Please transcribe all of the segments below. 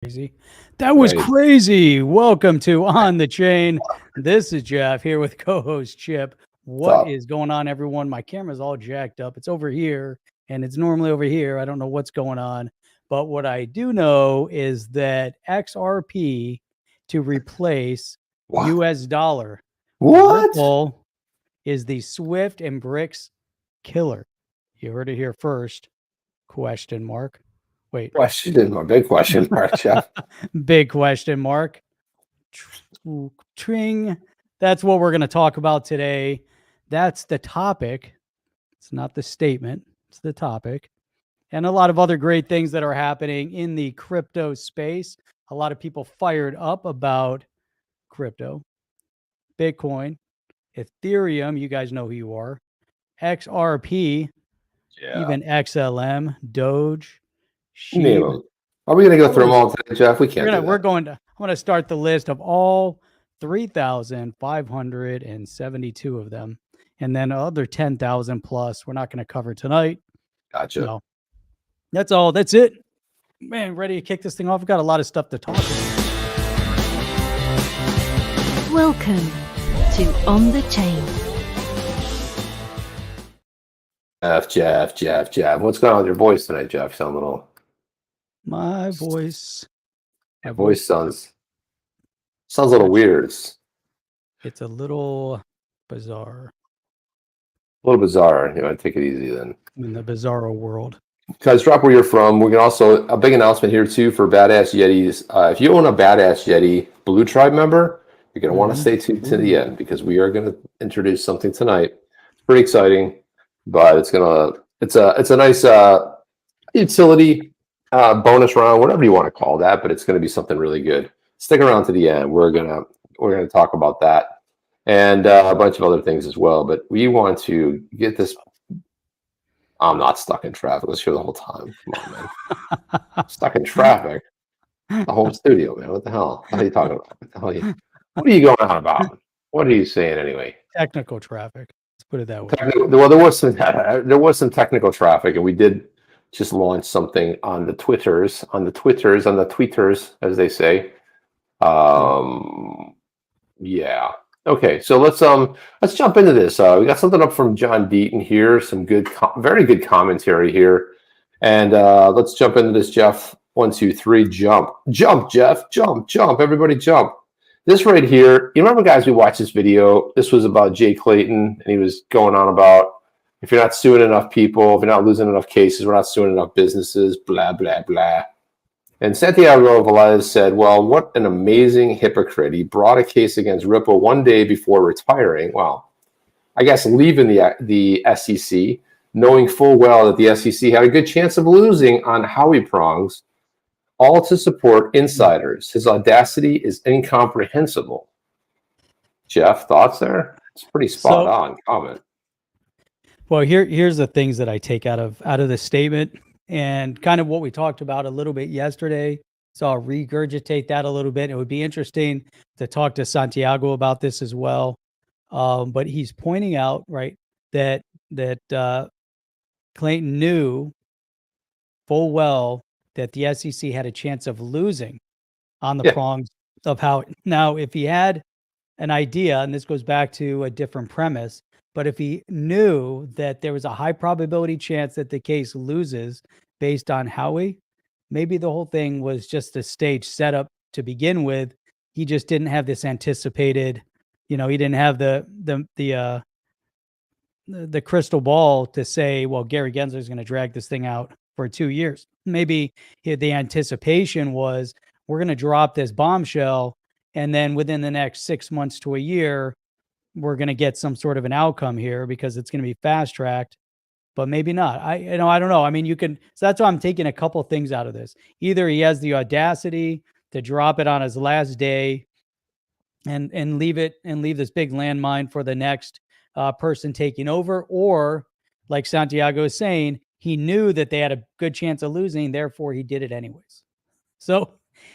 Crazy. That was crazy. Welcome to On the Chain. This is Jeff here with co-host Chip. What is going on, everyone? My camera's all jacked up. It's over here, and it's normally over here. I don't know what's going on. But what I do know is that XRP to replace US dollar. Ripple is the Swift and BRICS killer. You heard it here first. Question mark. Wait. Question mark. Big question mark, Jeff. Big question mark. Tring. That's what we're going to talk about today. That's the topic. It's not the statement. It's the topic. And a lot of other great things that are happening in the crypto space. A lot of people fired up about crypto. Bitcoin, Ethereum, you guys know who you are. XRP, even XLM, Doge. Are we going to go through them all today, Jeff? We can't. I'm going to start the list of all 3,572 of them, and then other 10,000 plus. We're not going to cover tonight. Gotcha. No. That's all. That's it. Man, ready to kick this thing off? We've got a lot of stuff to talk about. Welcome to On the Chain. Jeff. What's going on with your voice tonight, Jeff? Sound a little. My voice sounds a little weird. It's a little bizarre. You want to take it easy then. In the bizarro world. Guys, drop where you're from. We're going to also, a big announcement here too for Badass Yetis. If you own a Badass Yeti Blue Tribe member, you're going to want to stay tuned to the end because we are going to introduce something tonight. It's pretty exciting, but it's a nice utility bonus round, whatever you want to call that, but it's going to be something really good. Stick around to the end. We're gonna talk about that and a bunch of other things as well. But we want to get this. I'm not stuck in traffic. Let's hear the whole time. Come on, man. Stuck in traffic. The home studio, man. What the hell? What are you talking about? What are you going on about? What are you saying anyway? Technical traffic. Let's put it that way. Well, there was some technical traffic, and we did just launch something on the Twitters, as they say. Yeah. Okay, so let's jump into this. We got something up from John Deaton here. Some good, very good commentary here, and let's jump into this, Jeff. 1, 2, 3, jump, Jeff, jump, everybody, jump. This right here. You remember, guys? We watched this video. This was about Jay Clayton, and he was going on about, if you're not suing enough people, if you're not losing enough cases, we're not suing enough businesses, blah, blah, blah. And Santiago Velez said, well, what an amazing hypocrite. He brought a case against Ripple one day before retiring. Well, I guess leaving the SEC, knowing full well that the SEC had a good chance of losing on Howie prongs, all to support insiders. His audacity is incomprehensible. Jeff, thoughts there? It's pretty spot on comment. Well, here's the things that I take out of this statement and kind of what we talked about a little bit yesterday. So I'll regurgitate that a little bit. It would be interesting to talk to Santiago about this as well. But he's pointing out, right, that Clayton knew full well that the SEC had a chance of losing on the prongs of how. Now, if he had an idea, and this goes back to a different premise, but if he knew that there was a high probability chance that the case loses based on Howie, maybe the whole thing was just a stage setup to begin with. He just didn't have this anticipated, he didn't have the crystal ball to say, well, Gary Genlser is going to drag this thing out for 2 years. Maybe the anticipation was, we're going to drop this bombshell, and then within the next 6 months to a year, we're going to get some sort of an outcome here because it's going to be fast tracked, but maybe not. I don't know. I mean, so that's why I'm taking a couple things out of this. Either he has the audacity to drop it on his last day and leave this big landmine for the next person taking over, or like Santiago is saying, he knew that they had a good chance of losing, therefore he did it anyways. So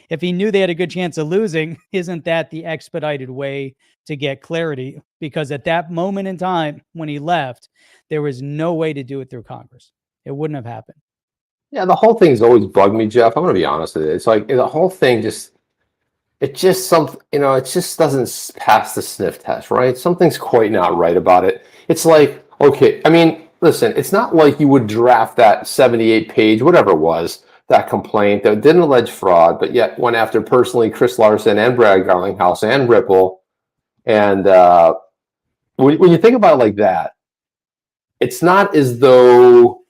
if he knew they had a good chance of losing, isn't that the expedited way to get clarity? Because at that moment in time when he left, there was no way to do it through Congress. It wouldn't have happened. Yeah, the whole thing's always bugged me, Jeff. I'm going to be honest with you. It's like the whole thing it just it just doesn't pass the sniff test, right? Something's quite not right about it. It's like, okay, I mean, listen, it's not like you would draft that 78 page, whatever it was, that complaint that didn't allege fraud, but yet went after personally Chris Larson and Brad Garlinghouse and Ripple. And when you think about it like that, it's not as though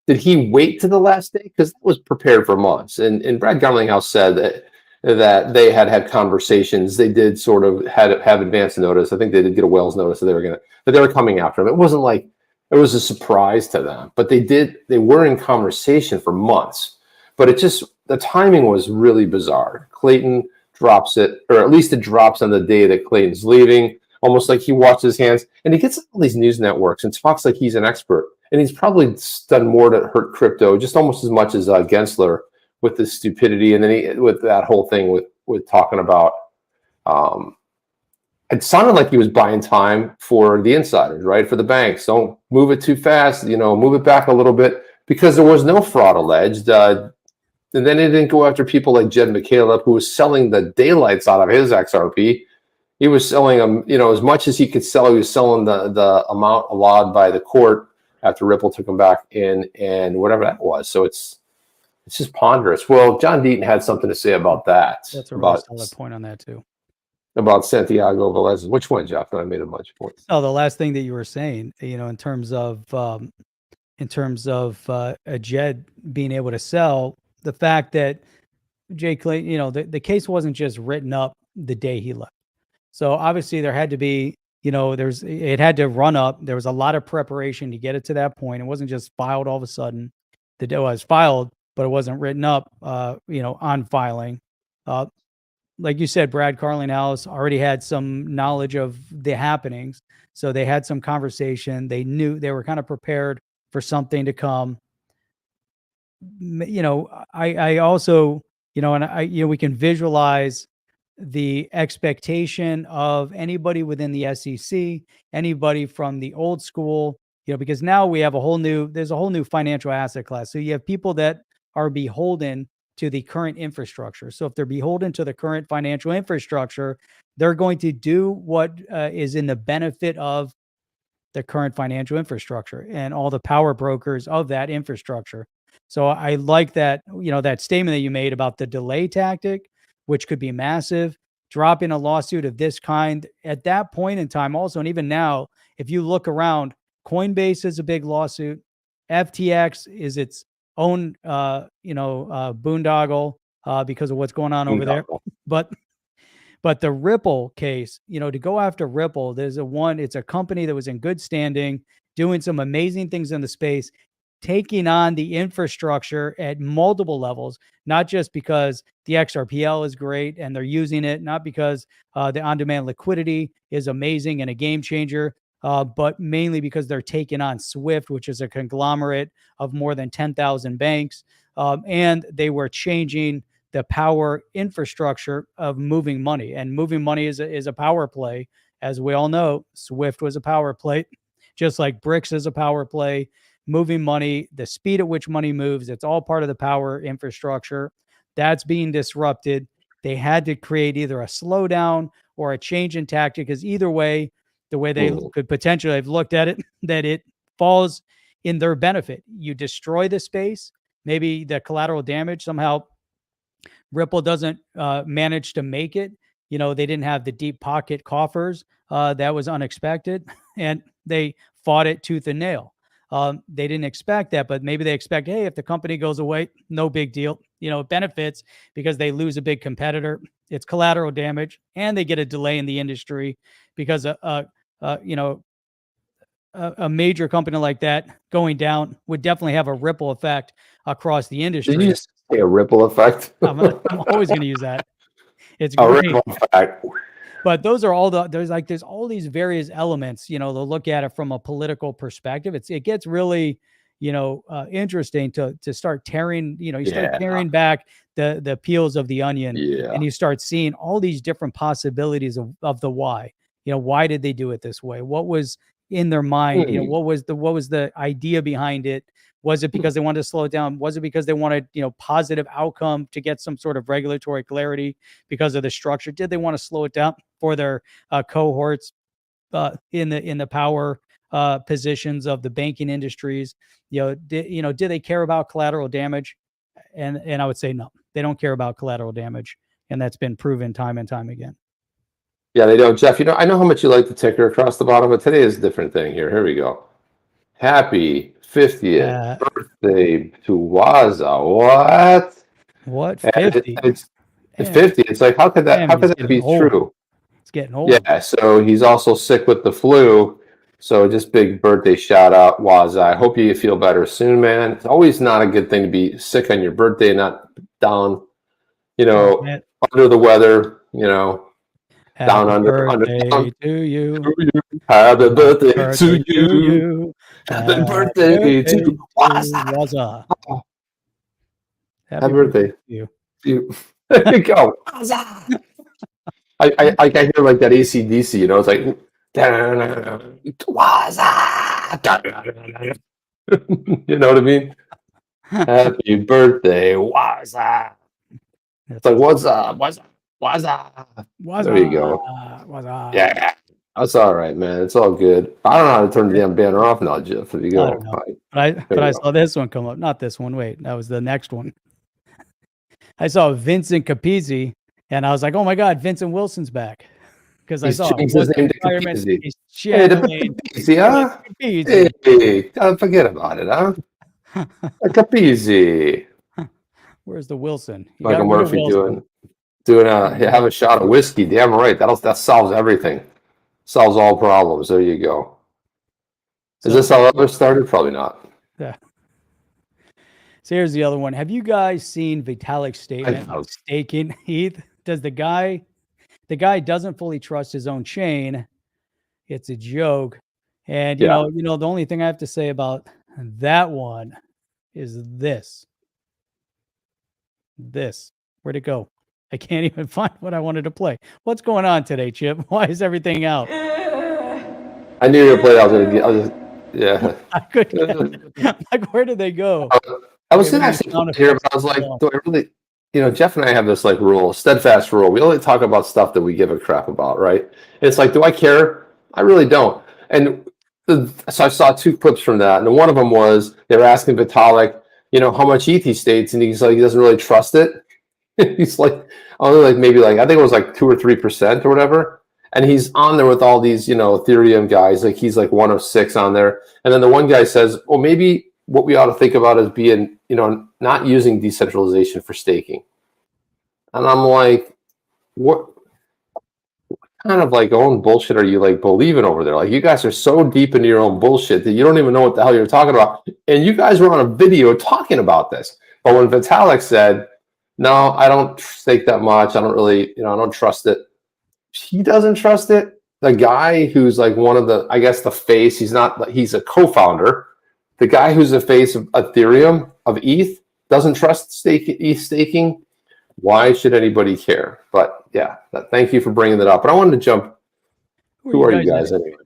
did he wait to the last day? Because that was prepared for months. And Brad Garlinghouse said that they had conversations. They did sort of have advance notice. I think they did get a Wells notice that they were coming after him. It wasn't like it was a surprise to them, but they were in conversation for months. But the timing was really bizarre. Clayton drops it, or at least it drops on the day that Clayton's leaving, almost like he washed his hands. And he gets all these news networks and talks like he's an expert. And he's probably done more to hurt crypto, just almost as much as Gensler with this stupidity. And then with that whole thing with talking about, it sounded like he was buying time for the insiders, right? For the banks. Don't move it too fast, move it back a little bit, because there was no fraud alleged. And then it didn't go after people like Jed McCaleb, who was selling the daylights out of his XRP. He was selling them, as much as he could sell. He was selling the amount allowed by the court after Ripple took him back in, and whatever that was. So it's just ponderous. Well, John Deaton had something to say about that. That's a really solid point on that too. About Santiago Velez. Which one, Jeff? I made a bunch of points. Oh, the last thing that you were saying, in terms of a Jed being able to sell, the fact that Jay Clayton, the case wasn't just written up the day he left. So obviously there had to be, it had to run up. There was a lot of preparation to get it to that point. It wasn't just filed all of a sudden. The day was filed, but it wasn't written up, on filing. Like you said, Brad Garlinghouse already had some knowledge of the happenings. So they had some conversation. They knew they were kind of prepared for something to come. I also, we can visualize the expectation of anybody within the SEC, anybody from the old school, because now we have there's a whole new financial asset class. So you have people that are beholden to the current infrastructure. So if they're beholden to the current financial infrastructure, they're going to do what is in the benefit of the current financial infrastructure and all the power brokers of that infrastructure. So I like that, that statement that you made about the delay tactic, which could be massive. Dropping a lawsuit of this kind at that point in time also, and even now, if you look around, Coinbase is a big lawsuit. FTX is its own, boondoggle because of what's going on over there. But the Ripple case, to go after Ripple, it's a company that was in good standing, doing some amazing things in the space, taking on the infrastructure at multiple levels, not just because the XRPL is great and they're using it, not because the on-demand liquidity is amazing and a game changer, but mainly because they're taking on Swift, which is a conglomerate of more than 10,000 banks. And they were changing the power infrastructure of moving money. And moving money is a power play. As we all know, Swift was a power play, just like BRICS is a power play. Moving money, the speed at which money moves, it's all part of the power infrastructure. That's being disrupted. They had to create either a slowdown or a change in tactic, because either way, the way they could potentially have looked at it, that it falls in their benefit. You destroy the space, maybe the collateral damage, somehow Ripple doesn't manage to make it. They didn't have the deep pocket coffers. That was unexpected. And they fought it tooth and nail. They didn't expect that, but maybe they expect, hey, if the company goes away, no big deal. It benefits because they lose a big competitor. It's collateral damage, and they get a delay in the industry because a major company like that going down would definitely have a ripple effect across the industry. Did you just say a ripple effect? I'm always going to use that. It's a great. ripple effect. But those are all there's all these various elements, to look at it from a political perspective. It gets really, interesting to start tearing, start tearing back the peels of the onion, and you start seeing all these different possibilities of the why. Why did they do it this way? What was in their mind? What was the idea behind it? Was it because they wanted to slow it down? Was it because they wanted, positive outcome to get some sort of regulatory clarity because of the structure? Did they want to slow it down for their cohorts in the power positions of the banking industries? Did they care about collateral damage? And I would say no, they don't care about collateral damage, and that's been proven time and time again. Yeah, they don't. Jeff, I know how much you like the ticker across the bottom, but today is a different thing here. Here we go. Happy 50th birthday to Waza. What? 50? It's 50. It's like, how could that be true? It's getting old. Yeah, so he's also sick with the flu. So just big birthday shout out, Waza. I hope you feel better soon, man. It's always not a good thing to be sick on your birthday, not down, under the weather, down under. Birthday to you. Happy birthday to you. Happy birthday to Waza. Happy birthday to you. There you go. I hear like that AC/DC, it's like Waza. You know what I mean? Happy birthday, Waza. It's like, what's up? There you go. Yeah, that's all right, man. It's all good. I don't know how to turn the damn banner off now, Jeff. There you go. But I saw this one come up. Not this one. Wait, that was the next one. I saw Vincent Capizzi, and I was like, oh my God, Vincent Wilson's back. Because I saw his name to Capizzi. Hey, Capizzi, huh? Hey, don't forget about it, huh? Capizzi. Where's the Wilson? Michael Murphy have a shot of whiskey. Damn right. That solves everything. Solves all problems. There you go. Is this how others started? Probably not. Yeah. So here's the other one. Have you guys seen Vitalik's statement on staking ETH? Does the guy doesn't fully trust his own chain? It's a joke. And you know, the only thing I have to say about that one is this. Where'd it go? I can't even find what I wanted to play. What's going on today, Chip? Why is everything out? I knew you were playing. I couldn't. Like, where did they go? I was actually here, but I was like, do I really? Jeff and I have this steadfast rule. We only talk about stuff that we give a crap about, right? And it's like, do I care? I really don't. And so I saw two clips from that, and one of them was they were asking Vitalik, how much ETH he states, and he's like, he doesn't really trust it. He's like, only maybe I think it was 2 or 3% or whatever. And he's on there with all these, Ethereum guys. Like he's one of 6 on there. And then the one guy says, well, maybe what we ought to think about is being, not using decentralization for staking. And I'm like, what kind of own bullshit are you believing over there? You guys are so deep into your own bullshit that you don't even know what the hell you're talking about. And you guys were on a video talking about this. But when Vitalik said, no, I don't stake that much, I don't really, I don't trust it. He doesn't trust it. The guy who's one of the, I guess the face, he's a co-founder. The guy who's the face of Ethereum, of ETH, doesn't trust ETH staking. Why should anybody care? But yeah, thank you for bringing that up. But I wanted to jump. Who are you guys anyway?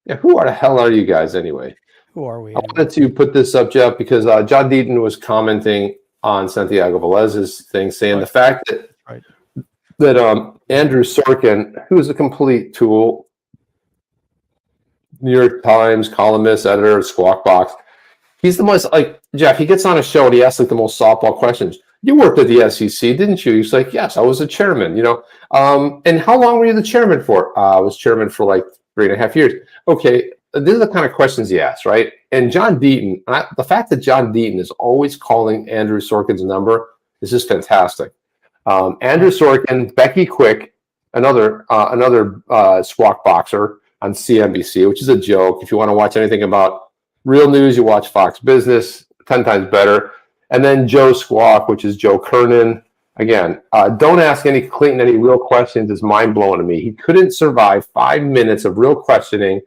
Yeah, who the hell are you guys anyway? Who are we? I wanted to put this up, Jeff, because John Deaton was commenting on Santiago Velez's thing, saying the fact that Andrew Sorkin, who is a complete tool, New York Times columnist, editor of Squawk Box, he's the most Jeff. He gets on a show and he asks the most softball questions. You worked at the SEC, didn't you? He's like, yes, I was a chairman. And how long were you the chairman for? I was chairman for 3.5 years. Okay, these are the kind of questions he asks, right? And John Deaton, the fact that John Deaton is always calling Andrew Sorkin's number is just fantastic. Andrew Sorkin, Becky Quick, another Squawk Boxer on CNBC, which is a joke. If you want to watch anything about real news, you watch Fox Business, 10 times better. And then Joe Squawk, which is Joe Kernan. Again, don't ask Clayton any real questions. It's mind-blowing to me. He couldn't survive 5 minutes of real questioning.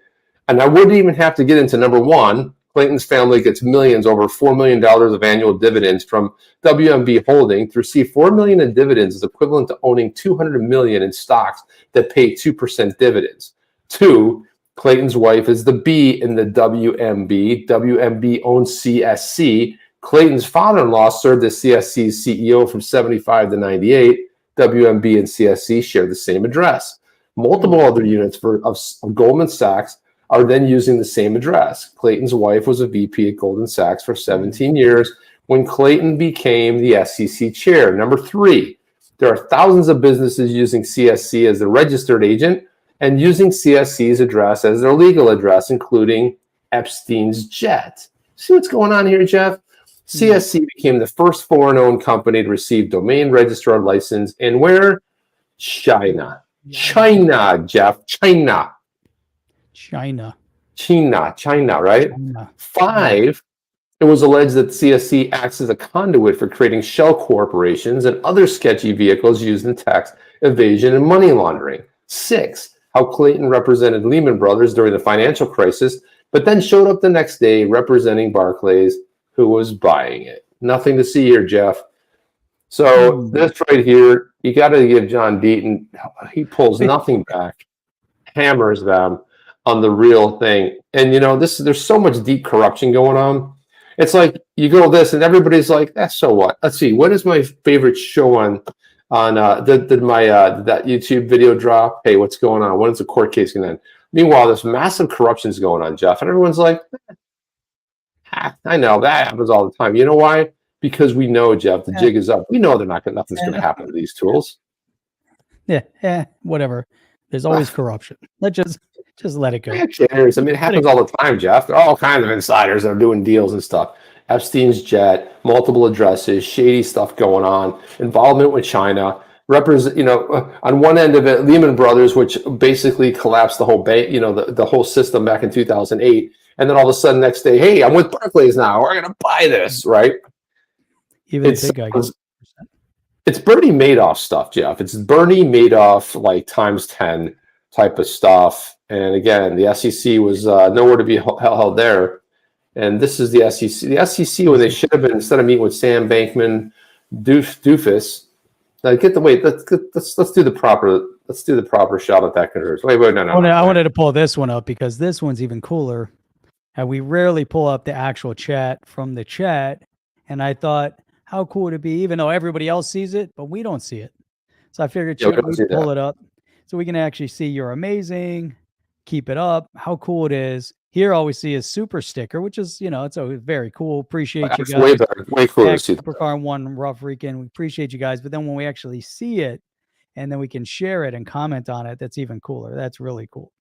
And I wouldn't even have to get into number one. Clayton's family gets millions, over $4 million of annual dividends from WMB Holding. To receive $4 million in dividends is equivalent to owning $200 million in stocks that pay 2% dividends. 2, Clayton's wife is the B in the WMB. WMB owns CSC. Clayton's father-in-law served as CSC's CEO from 75 to 98. WMB and CSC share the same address. Multiple other units of Goldman Sachs are then using the same address. Clayton's wife was a VP at Goldman Sachs for 17 years when Clayton became the SEC chair. Number 3, there are thousands of businesses using CSC as the registered agent and using CSC's address as their legal address, including Epstein's jet. See what's going on here, Jeff? CSC became the first foreign-owned company to receive domain registrar license in where? China. China, Jeff. China, right? China. 5, it was alleged that CSC acts as a conduit for creating shell corporations and other sketchy vehicles used in tax evasion and money laundering. 6, how Clayton represented Lehman Brothers during the financial crisis, but then showed up the next day representing Barclays, who was buying it. Nothing to see here, Jeff. So this right here, you got to give John Deaton, he pulls nothing back, hammers them on the real thing. And, you know, there's so much deep corruption going on. It's like you go this and everybody's like, so what? Let's see. What is my favorite show on did that YouTube video drop? Hey, what's going on? When is the court case going to end? Meanwhile, this massive corruption is going on, Jeff. And everyone's like, I know that happens all the time. You know why? Because we know, Jeff, the jig is up. We know nothing's going to happen to these tools. Yeah, whatever. There's always corruption. Let's just let it go. Who cares? I mean, it happens all the time, Jeff. There are all kinds of insiders that are doing deals and stuff. Epstein's jet, multiple addresses, shady stuff going on, involvement with China. On one end of it, Lehman Brothers, which basically collapsed the whole bank, the whole system back in 2008. And then all of a sudden, next day, hey, I'm with Barclays now. We're going to buy this, right? Even the big guy. It's Bernie Madoff stuff, Jeff. It's Bernie Madoff, like times 10 type of stuff. And again, the SEC was nowhere to be held there. And this is the SEC. The SEC, where they should have been, instead of meeting with Sam Bankman Doofus. Let's do the proper shot at that conversion. Wait, no. I wanted to pull this one up because this one's even cooler. And we rarely pull up the actual chat from the chat. And I thought, how cool would it be, even though everybody else sees it, but we don't see it. So I figured we pull it up so we can actually see you're amazing. Keep it up. How cool it is. Here, all we see is super sticker, which is, it's always very cool. Appreciate you guys. Way better, way cooler. Supercar 1 Rough Rican. We appreciate you guys. But then when we actually see it and then we can share it and comment on it, that's even cooler. That's really cool.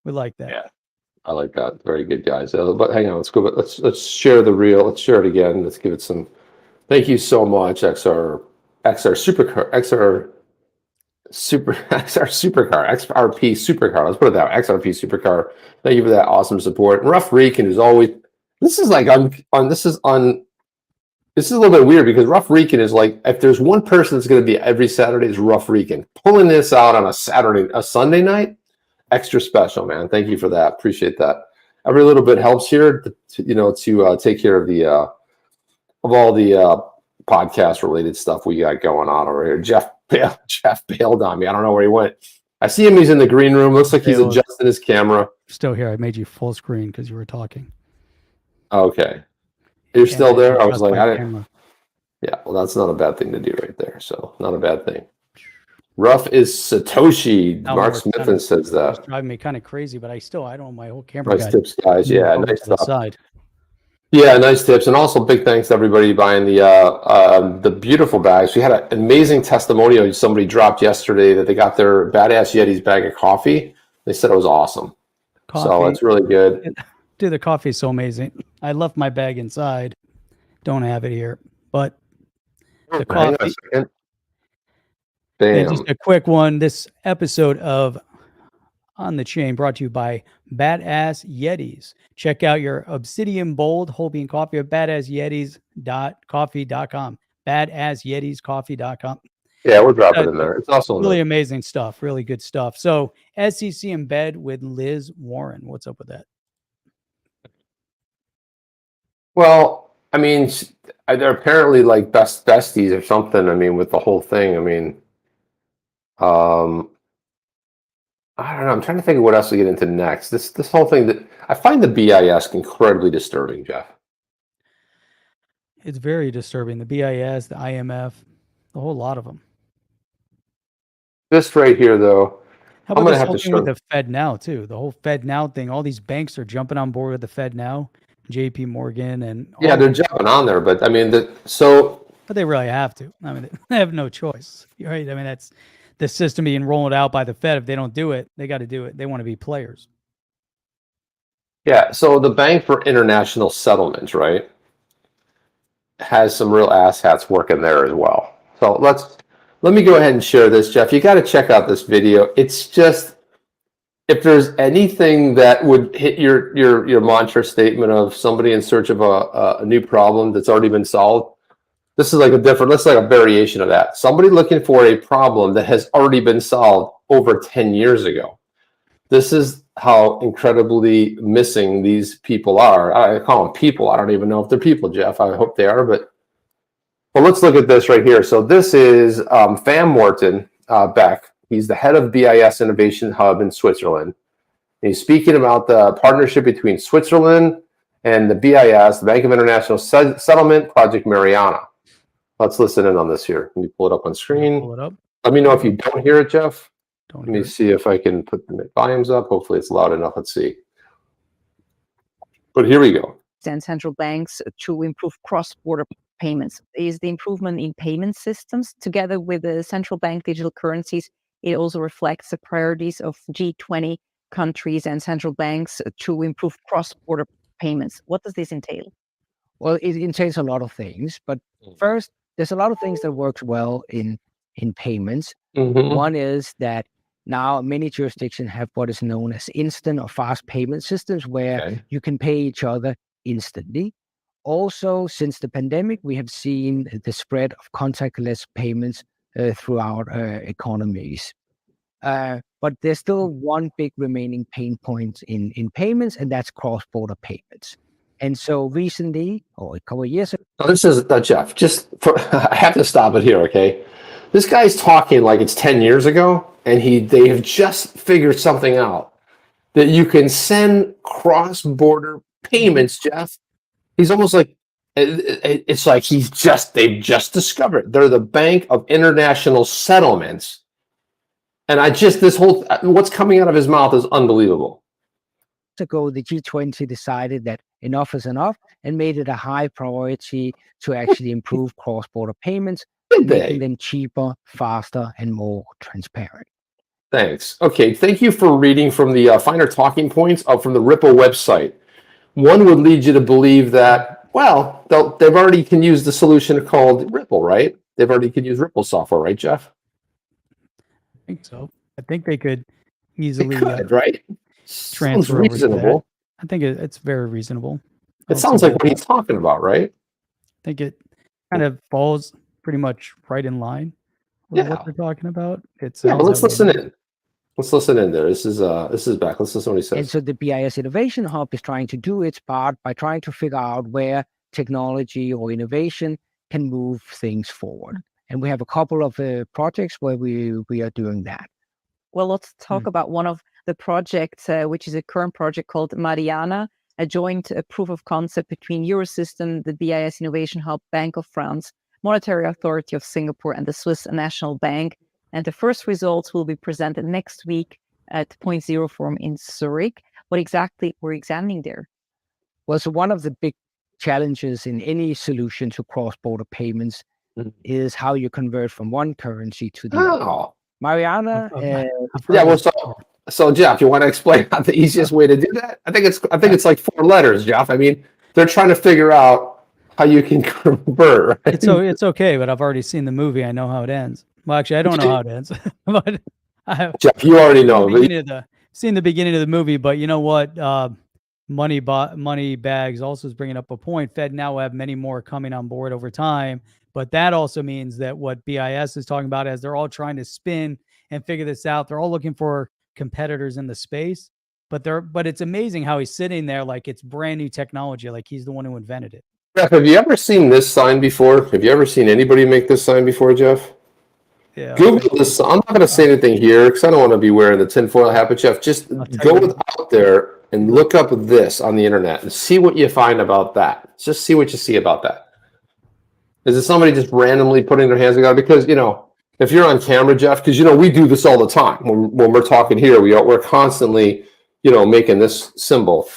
We like that. Yeah. I like that. Very good, guys. But hang on, let's go. Let's share the reel. Let's share it again. Let's give it some. Thank you so much, XRP Supercar. Let's put it that way. XRP Supercar. Thank you for that awesome support. And Rough Rican is always. This is like This is a little bit weird because Rough Rican is like, if there's one person that's going to be every Saturday, is Rough Rican. Pulling this out on a Sunday night. Extra special, man. Thank you for that. Appreciate that. Every little bit helps here to take care of all the podcast related stuff we got going on over here. Jeff bailed on me. I don't know where he went. I see him. He's in the green room. Looks like he's adjusting his camera. Still here. I made you full screen because you were talking. Okay. You're still there? I was like, yeah, well, that's not a bad thing to do right there. So not a bad thing. Rough is Satoshi. Mark Smithen says that. It's driving me kind of crazy, but I don't know my whole camera. Nice tips, guys. Yeah, nice stuff. Side. Yeah, nice tips. And also big thanks to everybody buying the beautiful bags. We had an amazing testimonial somebody dropped yesterday that they got their Badass Yetis bag of coffee. They said it was awesome. So it's really good. Dude, the coffee is so amazing. I left my bag inside. Don't have it here. But the coffee. And just a quick one. This episode of On the Chain brought to you by Badass Yetis. Check out your Obsidian Bold whole bean coffee at badassyetis.coffee.com. Badassyetiscoffee.com. Yeah, we'll drop it in there. It's also really amazing stuff. Really good stuff. So SEC in bed with Liz Warren. What's up with that? Well, I mean, they're apparently like besties or something. I mean, with the whole thing. I mean, I don't know. I'm trying to think of what else to get into next. This whole thing that I find the BIS incredibly disturbing, Jeff. It's very disturbing. The BIS, the IMF, a whole lot of them. This right here, though, How I'm about going to this have whole to thing show. with the Fed now too? The whole Fed now thing. All these banks are jumping on board with the Fed now. JP Morgan and all Yeah, of they're them. jumping on there, but I mean, But they really have to. I mean, they have no choice, right? I mean, that's the system being rolled out by the Fed. If they don't do it, they got to do it. They want to be players. yeah. So the Bank for International Settlements, right, has some real asshats working there as well. So let me go ahead and share this, Jeff. You got to check out this video. It's just, if there's anything that would hit your mantra statement of somebody in search of a new problem that's already been solved, this is like this is like a variation of that. Somebody looking for a problem that has already been solved over 10 years ago. This is how incredibly missing these people are. I call them people. I don't even know if they're people, Jeff. I hope they are, but well, let's look at this right here. So this is Van Morton Beck. He's the head of BIS Innovation Hub in Switzerland. And he's speaking about the partnership between Switzerland and the BIS, the Bank of International Settlement, Project Mariana. Let's listen in on this here. Let me pull it up on screen. Pull it up. Let me know if you don't hear it, Jeff. Don't Let me see if I can put the volumes up. Hopefully it's loud enough. Let's see. But here we go. And central banks to improve cross-border payments. Is the improvement in payment systems together with the central bank digital currencies. It also reflects the priorities of G20 countries and central banks to improve cross-border payments. What does this entail? Well, it entails a lot of things, but first, there's a lot of things that works well in payments. Mm-hmm. One is that now many jurisdictions have what is known as instant or fast payment systems where you can pay each other instantly. Also, since the pandemic, we have seen the spread of contactless payments throughout economies. But there's still one big remaining pain point in payments, and that's cross-border payments. And so recently, or a couple of years ago. Now this is, Jeff, I have to stop it here, okay? This guy's talking like it's 10 years ago, and they have just figured something out, that you can send cross-border payments, Jeff. He's almost like, it's like they've just discovered. They're the Bank of International Settlements. And what's coming out of his mouth is unbelievable. Ago, the G20 decided that enough is enough and made it a high priority to actually improve cross-border payments, making them cheaper, faster, and more transparent. Thanks. Okay, thank you for reading from the finer talking points from the Ripple website. One would lead you to believe that, well, they've already can use the solution called Ripple, right? They've already can use Ripple software, right, Jeff? I think so. I think they could easily right? transfer Sounds over to reasonable. that. I think it's very reasonable. It sounds like what he's talking about, right? I think it kind of falls pretty much right in line with what they're talking about. But let's listen in. Let's listen in there. This is back. Let's listen to what he says. And so the BIS Innovation Hub is trying to do its part by trying to figure out where technology or innovation can move things forward. And we have a couple of projects where we are doing that. Well, let's talk about one of the projects, which is a current project called Mariana, a joint proof of concept between Eurosystem, the BIS Innovation Hub, Bank of France, Monetary Authority of Singapore, and the Swiss National Bank. And the first results will be presented next week at Point Zero Forum in Zurich. What exactly we're examining there? Well, so one of the big challenges in any solution to cross-border payments is how you convert from one currency to the other. Mariana. So Jeff, you want to explain the easiest way to do that? I think it's like 4 letters, Jeff. I mean, they're trying to figure out how you can convert. Right? It's okay, but I've already seen the movie. I know how it ends. Well, actually, I don't know how it ends. But Jeff, you already know. Seen the beginning of the movie, but you know what? Money bags also is bringing up a point. Fed now will have many more coming on board over time, but that also means that what BIS is talking about, as they're all trying to spin and figure this out, they're all looking for competitors in the space. But it's amazing how he's sitting there like it's brand new technology, like he's the one who invented it. Jeff, have you ever seen this sign before? Have you ever seen anybody make this sign before, Jeff? Yeah. Google this. I'm not going to say anything here because I don't want to be wearing the tinfoil hat, but Jeff, just go out there and look up this on the internet and see what you find about that. Just see what you see about that. Is it somebody just randomly putting their hands together? Because, if you're on camera, Jeff, because, we do this all the time. When we're talking here, we're constantly, making this symbol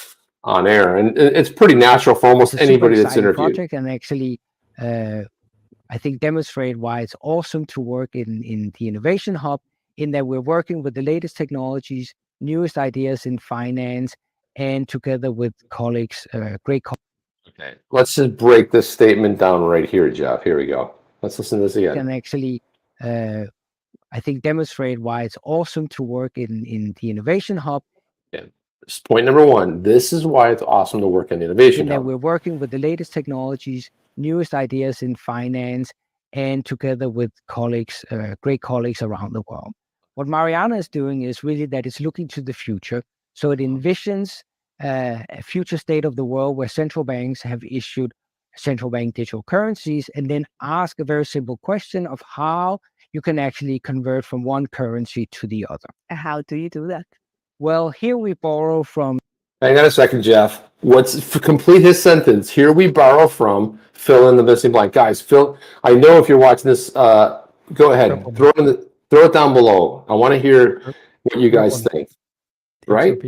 on air. And it's pretty natural for almost anybody that's interviewed. Project and actually, I think, demonstrate why it's awesome to work in the Innovation Hub, in that we're working with the latest technologies, newest ideas in finance, and together with colleagues, great colleagues. Okay, let's just break this statement down right here, Jeff. Here we go. Let's listen to this again. And actually, I think, demonstrate why it's awesome to work in the Innovation Hub. Yeah. Point number one, this is why it's awesome to work in the Innovation Hub. We're working with the latest technologies, newest ideas in finance, and together with colleagues, great colleagues around the world. What Mariana is doing is really that it's looking to the future. So it envisions a future state of the world where central banks have issued central bank digital currencies, and then ask a very simple question of how you can actually convert from one currency to the other. How do you do that? Well, here we borrow from... Hang on a second, Jeff. Complete his sentence. Here we borrow from, fill in the missing blank. Guys, I know if you're watching this, go ahead. Throw it down below. I want to hear what you guys think. Right?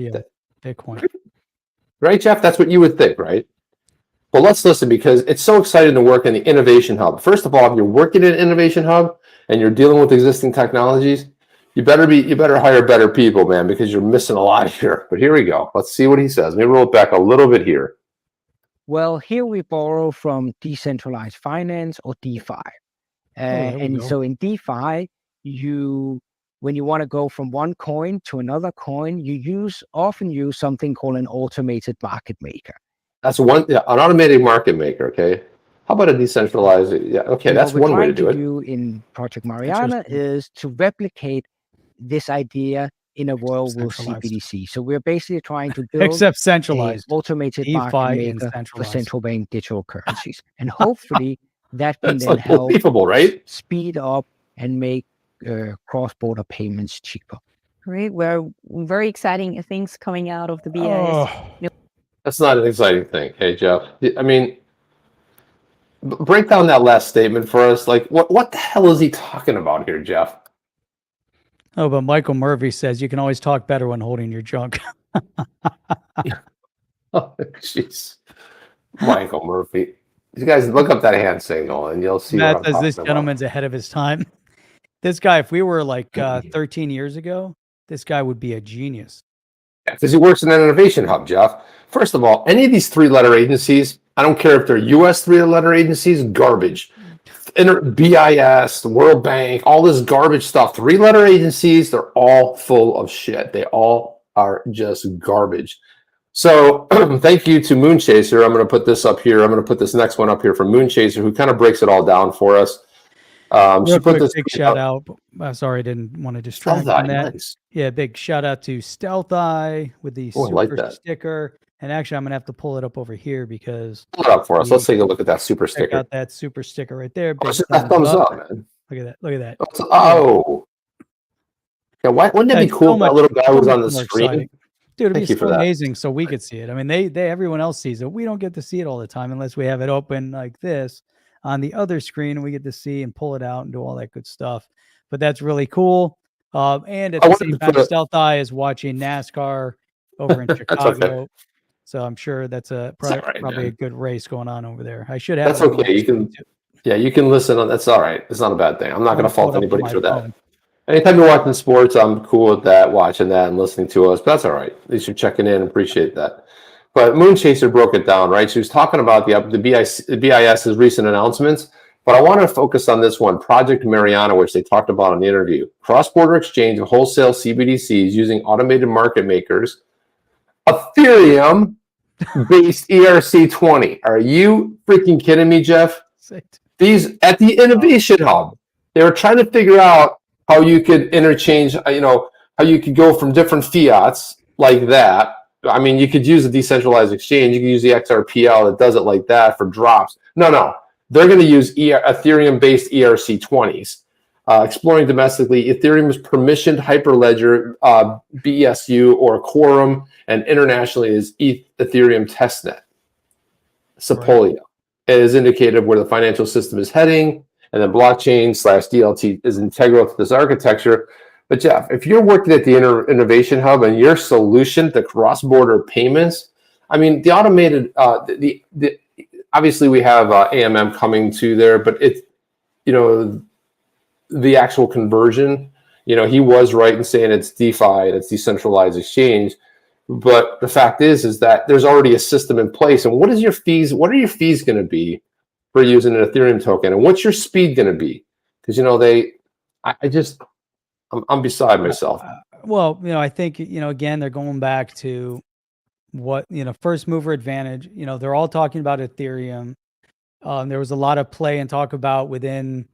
Bitcoin. Right, Jeff? That's what you would think, right? Well, let's listen, because it's so exciting to work in the Innovation Hub. First of all, if you're working in Innovation Hub and you're dealing with existing technologies, you better hire better people, man, because you're missing a lot here. But here we go. Let's see what he says. Let me roll it back a little bit here. Well, here we borrow from decentralized finance, or DeFi. So in DeFi, when you want to go from one coin to another coin, you often use something called an automated market maker. That's an automated market maker. Okay. How about a decentralized? Yeah. Okay. That's one way to do it. What we're trying to do in Project Mariana is to replicate this idea in a world with CBDC. So we're basically trying to build centralized automated market maker for central bank digital currencies, and hopefully that can then help speed up and make cross-border payments cheaper. Great. Well, very exciting things coming out of the BIS. That's not an exciting thing. Hey, Jeff. I mean, break down that last statement for us. Like, what the hell is he talking about here, Jeff? Oh, but Michael Murphy says you can always talk better when holding your junk. Oh, jeez. Michael Murphy. You guys look up that hand signal and you'll see. Matt says this gentleman's ahead of his time. This guy, if we were like 13 years ago, this guy would be a genius. Yeah, because he works in an Innovation Hub, Jeff. First of all, any of these three-letter agencies, I don't care if they're U.S. three-letter agencies, garbage. BIS, the World Bank, all this garbage stuff. Three-letter agencies, they're all full of shit. They all are just garbage. So thank you to Moonchaser. I'm going to put this up here. I'm going to put this next one up here from Moonchaser, who kind of breaks it all down for us. She put this big shout out. Sorry, I didn't want to distract from that. Nice. Yeah, big shout out to Stealth Eye with the super sticker. And actually, I'm gonna have to pull it up over here because pull it up for us. Let's take a look at that super sticker. Got that super sticker right there. That thumbs up, man. Look at that. Look at that. Oh, yeah. Wouldn't it be cool if that little guy was on the screen? Exciting. Dude, it'd be so amazing so we could see it. I mean, everyone else sees it. We don't get to see it all the time unless we have it open like this on the other screen, and we get to see and pull it out and do all that good stuff. But that's really cool. And at the same time, Stealth Eye is watching NASCAR over in Chicago. So I'm sure that's probably a good race going on over there. I should have. That's okay. You can listen on. That's all right. It's not a bad thing. I'm not going to fault anybody for that. Anytime you're watching sports, I'm cool with that, watching that and listening to us. But that's all right. At least you're checking in. Appreciate that. But Moonchaser broke it down, right? She was talking about the BIS's recent announcements. But I want to focus on this one, Project Mariana, which they talked about in the interview. Cross-border exchange of wholesale CBDCs using automated market makers. Ethereum-based ERC-20. Are you freaking kidding me, Jeff? These at the Innovation Hub, they were trying to figure out how you could interchange, how you could go from different fiats like that. I mean, you could use a decentralized exchange. You could use the XRPL that does it like that for drops. No. They're going to use Ethereum-based ERC-20s. exploring domestically Ethereum's permissioned hyperledger, BESU or Quorum, and internationally is Ethereum testnet. Sepolia is indicative where the financial system is heading, and then blockchain/DLT is integral to this architecture. But Jeff, if you're working at the Innovation Hub and your solution to cross-border payments, I mean, the automated, obviously we have AMM coming to there, but it's, you know, the actual conversion, you know, he was right in saying it's DeFi, it's decentralized exchange. But the fact is that there's already a system in place. And what are your fees going to be for using an Ethereum token? And what's your speed going to be? Because, you know, I'm beside myself. Well, you know, I think, you know, again, they're going back to what, you know, first mover advantage. You know, they're all talking about Ethereum. There was a lot of play and talk about within,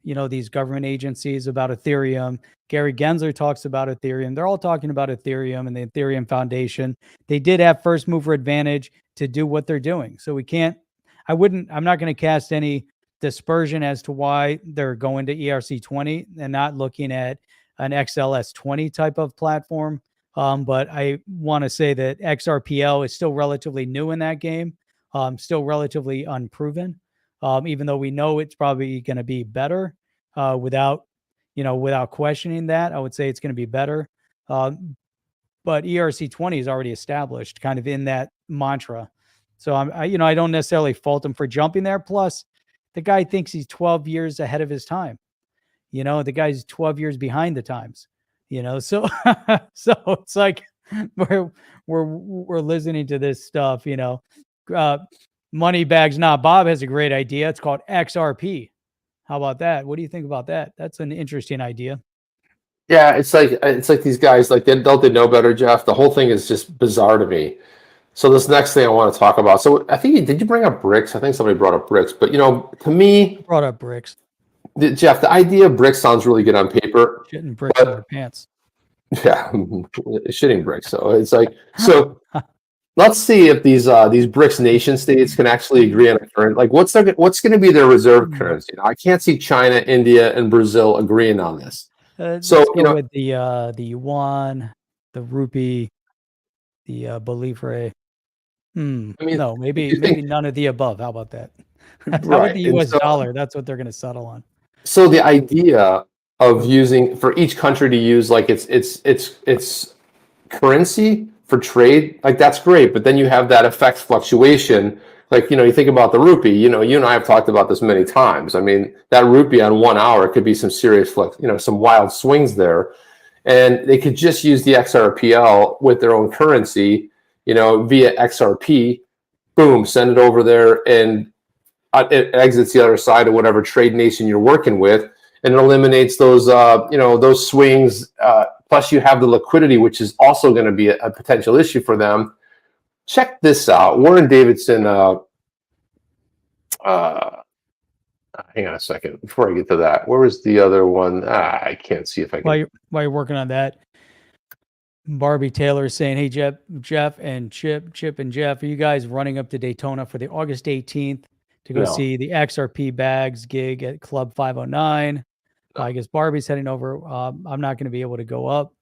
you know, these government agencies about Ethereum. Gary Genlser talks about Ethereum. They're all talking about Ethereum and the Ethereum Foundation. They did have first mover advantage to do what they're doing. So I'm not going to cast any dispersion as to why they're going to ERC20 and not looking at an XLS20 type of platform. But I want to say that XRPL is still relatively new in that game, still relatively unproven. Even though we know it's probably going to be better, without questioning that, I would say it's going to be better. But ERC20 is already established kind of in that mantra. So I don't necessarily fault him for jumping there. Plus the guy thinks he's 12 years ahead of his time. You know, the guy's 12 years behind the times, you know, so it's like we're listening to this stuff, you know. Moneybags Not Bob has a great idea. It's called XRP. How about that? What do you think about that? That's an interesting idea. Yeah, it's like these guys, like they know better, Jeff. The whole thing is just bizarre to me. So this next thing I want to talk about. So I think did you bring up BRICS? I think somebody brought up BRICS, but you know, to me, brought up BRICS. Jeff, the idea of BRICS sounds really good on paper. Shitting bricks in their pants. Yeah, shitting bricks. So it's like Let's see if these BRICS nation states can actually agree on a currency. Like, what's going to be their reserve currency? Now, I can't see China, India, and Brazil agreeing on this. So you know, with the yuan, the rupee, the bolivare. I mean, no, maybe none of the above. How about that? How about the US dollar? That's what they're going to settle on. So the idea of using for each country to use like its currency for trade, like that's great, but then you have that effect fluctuation. Like, you know, you think about the rupee, you know, you and I have talked about this many times. I mean, that rupee on 1 hour could be some serious some wild swings there. And they could just use the XRPL with their own currency, you know, via XRP, boom, send it over there, and it exits the other side of whatever trade nation you're working with, and it eliminates those, those swings. Plus, you have the liquidity, which is also going to be a potential issue for them. Check this out. Warren Davidson. Hang on a second before I get to that. Where was the other one? I can't see if I can. While you're working on that, Barbie Taylor is saying, "Hey, Jeff and Chip and Jeff, are you guys running up to Daytona for the August 18th to go see the XRP Bags gig at Club 509? I guess Barbie's heading over. I'm not going to be able to go up.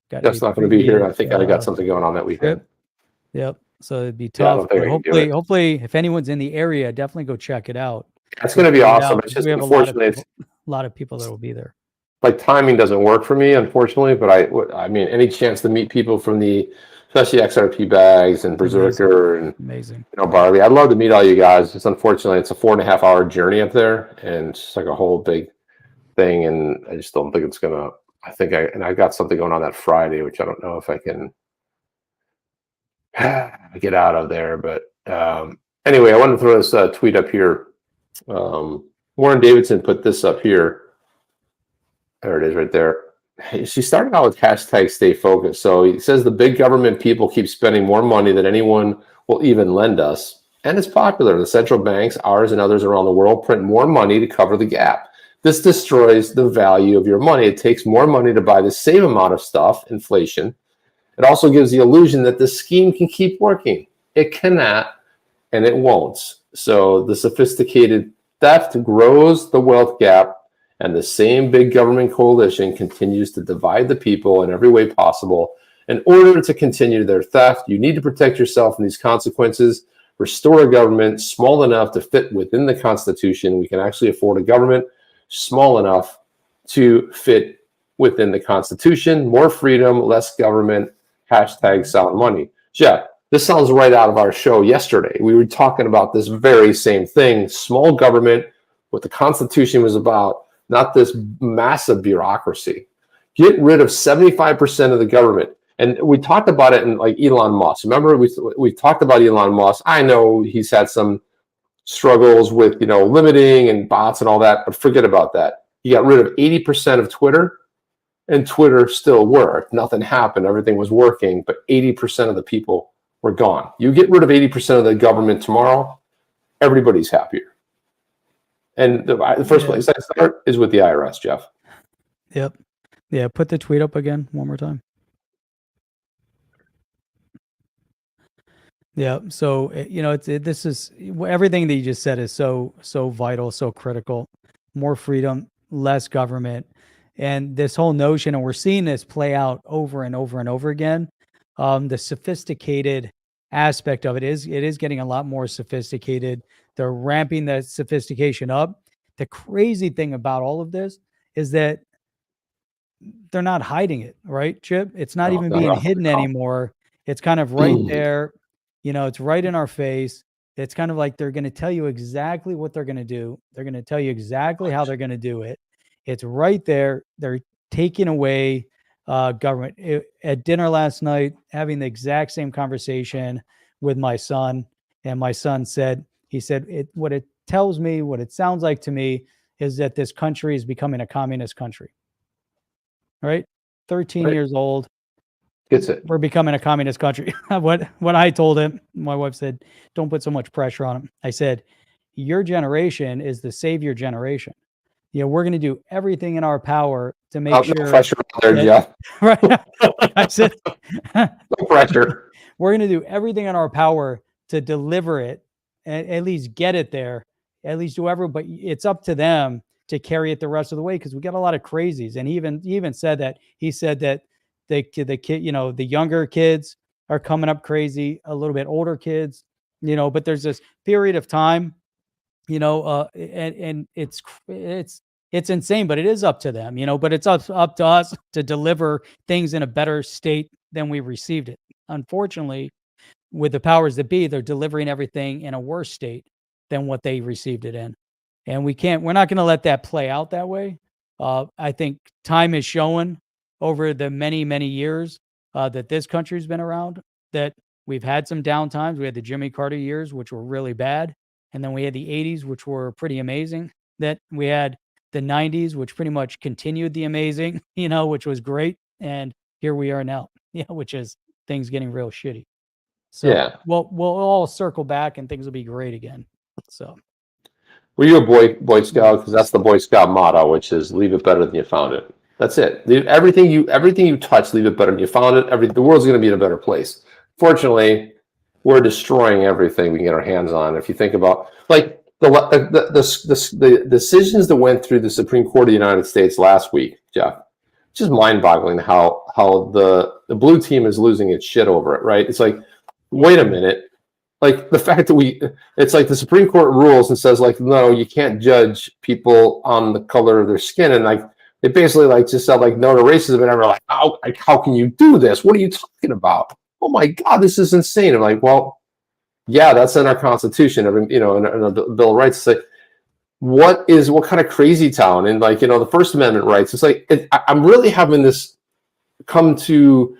That's not going to be here. I think I got something going on that weekend. Yep. So it'd be tough. But hopefully, if anyone's in the area, definitely go check it out. That's going to be awesome. It's just unfortunately, a lot of people that will be there. Like timing doesn't work for me, unfortunately. But I mean, any chance to meet people from especially XRP Bags and Berserker and Barbie, I'd love to meet all you guys. Just unfortunately, it's a 4.5 hour journey up there, and it's just like a whole big thing, and I just don't think it's gonna. I got something going on that Friday, which I don't know if I can get out of there. But anyway, I wanted to throw this tweet up here. Warren Davidson put this up here. There it is, right there. She started out with hashtag stay focused. So he says the big government people keep spending more money than anyone will even lend us, and it's popular. The central banks, ours and others around the world, print more money to cover the gap. This destroys the value of your money. It takes more money to buy the same amount of stuff, inflation. It also gives the illusion that the scheme can keep working. It cannot, and it won't. So the sophisticated theft grows the wealth gap And the same big government coalition continues to divide the people in every way possible. In order to continue their theft, you need to protect yourself from these consequences. Restore a government small enough to fit within the Constitution. We can actually afford a government small enough to fit within the Constitution. More freedom, less government, hashtag sound money. Jeff, this sounds right out of our show yesterday. We were talking about this very same thing. Small government, what the Constitution was about, not this massive bureaucracy. Get rid of 75% of the government. And we talked about it in like Elon Musk. Remember, we talked about Elon Musk. I know he's had some struggles with, limiting and bots and all that, but forget about that. He got rid of 80% of Twitter, and Twitter still worked. Nothing happened. Everything was working, but 80% of the people were gone. You get rid of 80% of the government tomorrow, everybody's happier. And the first place I start is with the IRS, Jeff. Yep. Yeah, put the tweet up again one more time. Yeah. So, this is everything that you just said is so vital, so critical. More freedom, less government. And this whole notion, and we're seeing this play out over and over and over again. The sophisticated aspect of it is getting a lot more sophisticated. They're ramping the sophistication up. The crazy thing about all of this is that they're not hiding it, right, Chip? It's not even being hidden anymore. It's kind of right there. It's right in our face. It's kind of like they're going to tell you exactly what they're going to do. They're going to tell you exactly how they're going to do it. It's right there. They're taking away government. At dinner last night, having the exact same conversation with my son, and my son said, what it tells me, what it sounds like to me, is that this country is becoming a communist country. Right? 13 years old. Gets it. We're becoming a communist country. What I told him, my wife said, don't put so much pressure on him. I said, your generation is the savior generation. We're going to do everything in our power to make sure. No pressure there, Jeff. Right. I said, no pressure. We're going to do everything in our power to deliver it, at least get it there, at least do everything. But it's up to them to carry it the rest of the way, because we got a lot of crazies. And he even said that. He said that the kid, the younger kids are coming up crazy, a little bit older kids, but there's this period of time, and it's insane, but it is up to them, but it's up to us to deliver things in a better state than we received it. Unfortunately, with the powers that be, they're delivering everything in a worse state than what they received it in. And we're not going to let that play out that way. I think time is showing over the many, many years that this country's been around, that we've had some downtimes. We had the Jimmy Carter years, which were really bad. And then we had the 80s, which were pretty amazing. That we had the 90s, which pretty much continued the amazing, which was great. And here we are now, which is things getting real shitty. So we'll all circle back and things will be great again. So. Were you a Boy Scout? Because that's the Boy Scout motto, which is leave it better than you found it. That's it. Everything you touch, leave it better than you found it. The world's going to be in a better place. Fortunately, we're destroying everything we can get our hands on. If you think about like the decisions that went through the Supreme Court of the United States last week, Jeff, it's just mind-boggling how the blue team is losing its shit over it. Right? It's like, wait a minute. Like the fact that it's like the Supreme Court rules and says like, no, you can't judge people on the color of their skin, and like. It basically like just said like no to racism, and everyone like how can you do this? What are you talking about? Oh my God, this is insane. I'm like, well, yeah, that's in our Constitution. In the Bill of Rights. It's like, what kind of crazy town? And like the First Amendment rights. It's like I'm really having this come to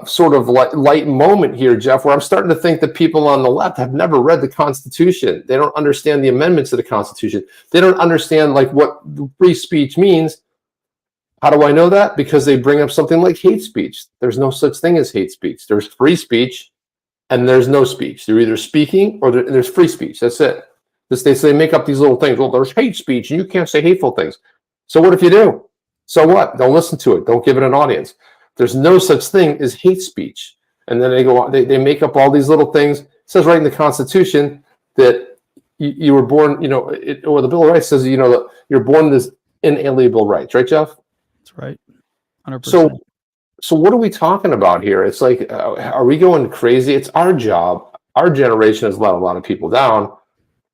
sort of light moment here, Jeff, where I'm starting to think that people on the left have never read the Constitution. They don't understand the amendments to the Constitution. They don't understand like what free speech means. How do I know that? Because they bring up something like hate speech. There's no such thing as hate speech. There's free speech and there's no speech. They're either speaking or there's free speech. That's it. They make up these little things. Well, there's hate speech and you can't say hateful things. So what if you do? So what? Don't listen to it. Don't give it an audience. There's no such thing as hate speech. And then they make up all these little things. It says right in the Constitution that you were born, or the Bill of Rights says, that you're born inalienable rights, right, Jeff? That's right. 100%. So what are we talking about here? It's like, are we going crazy? It's our job. Our generation has let a lot of people down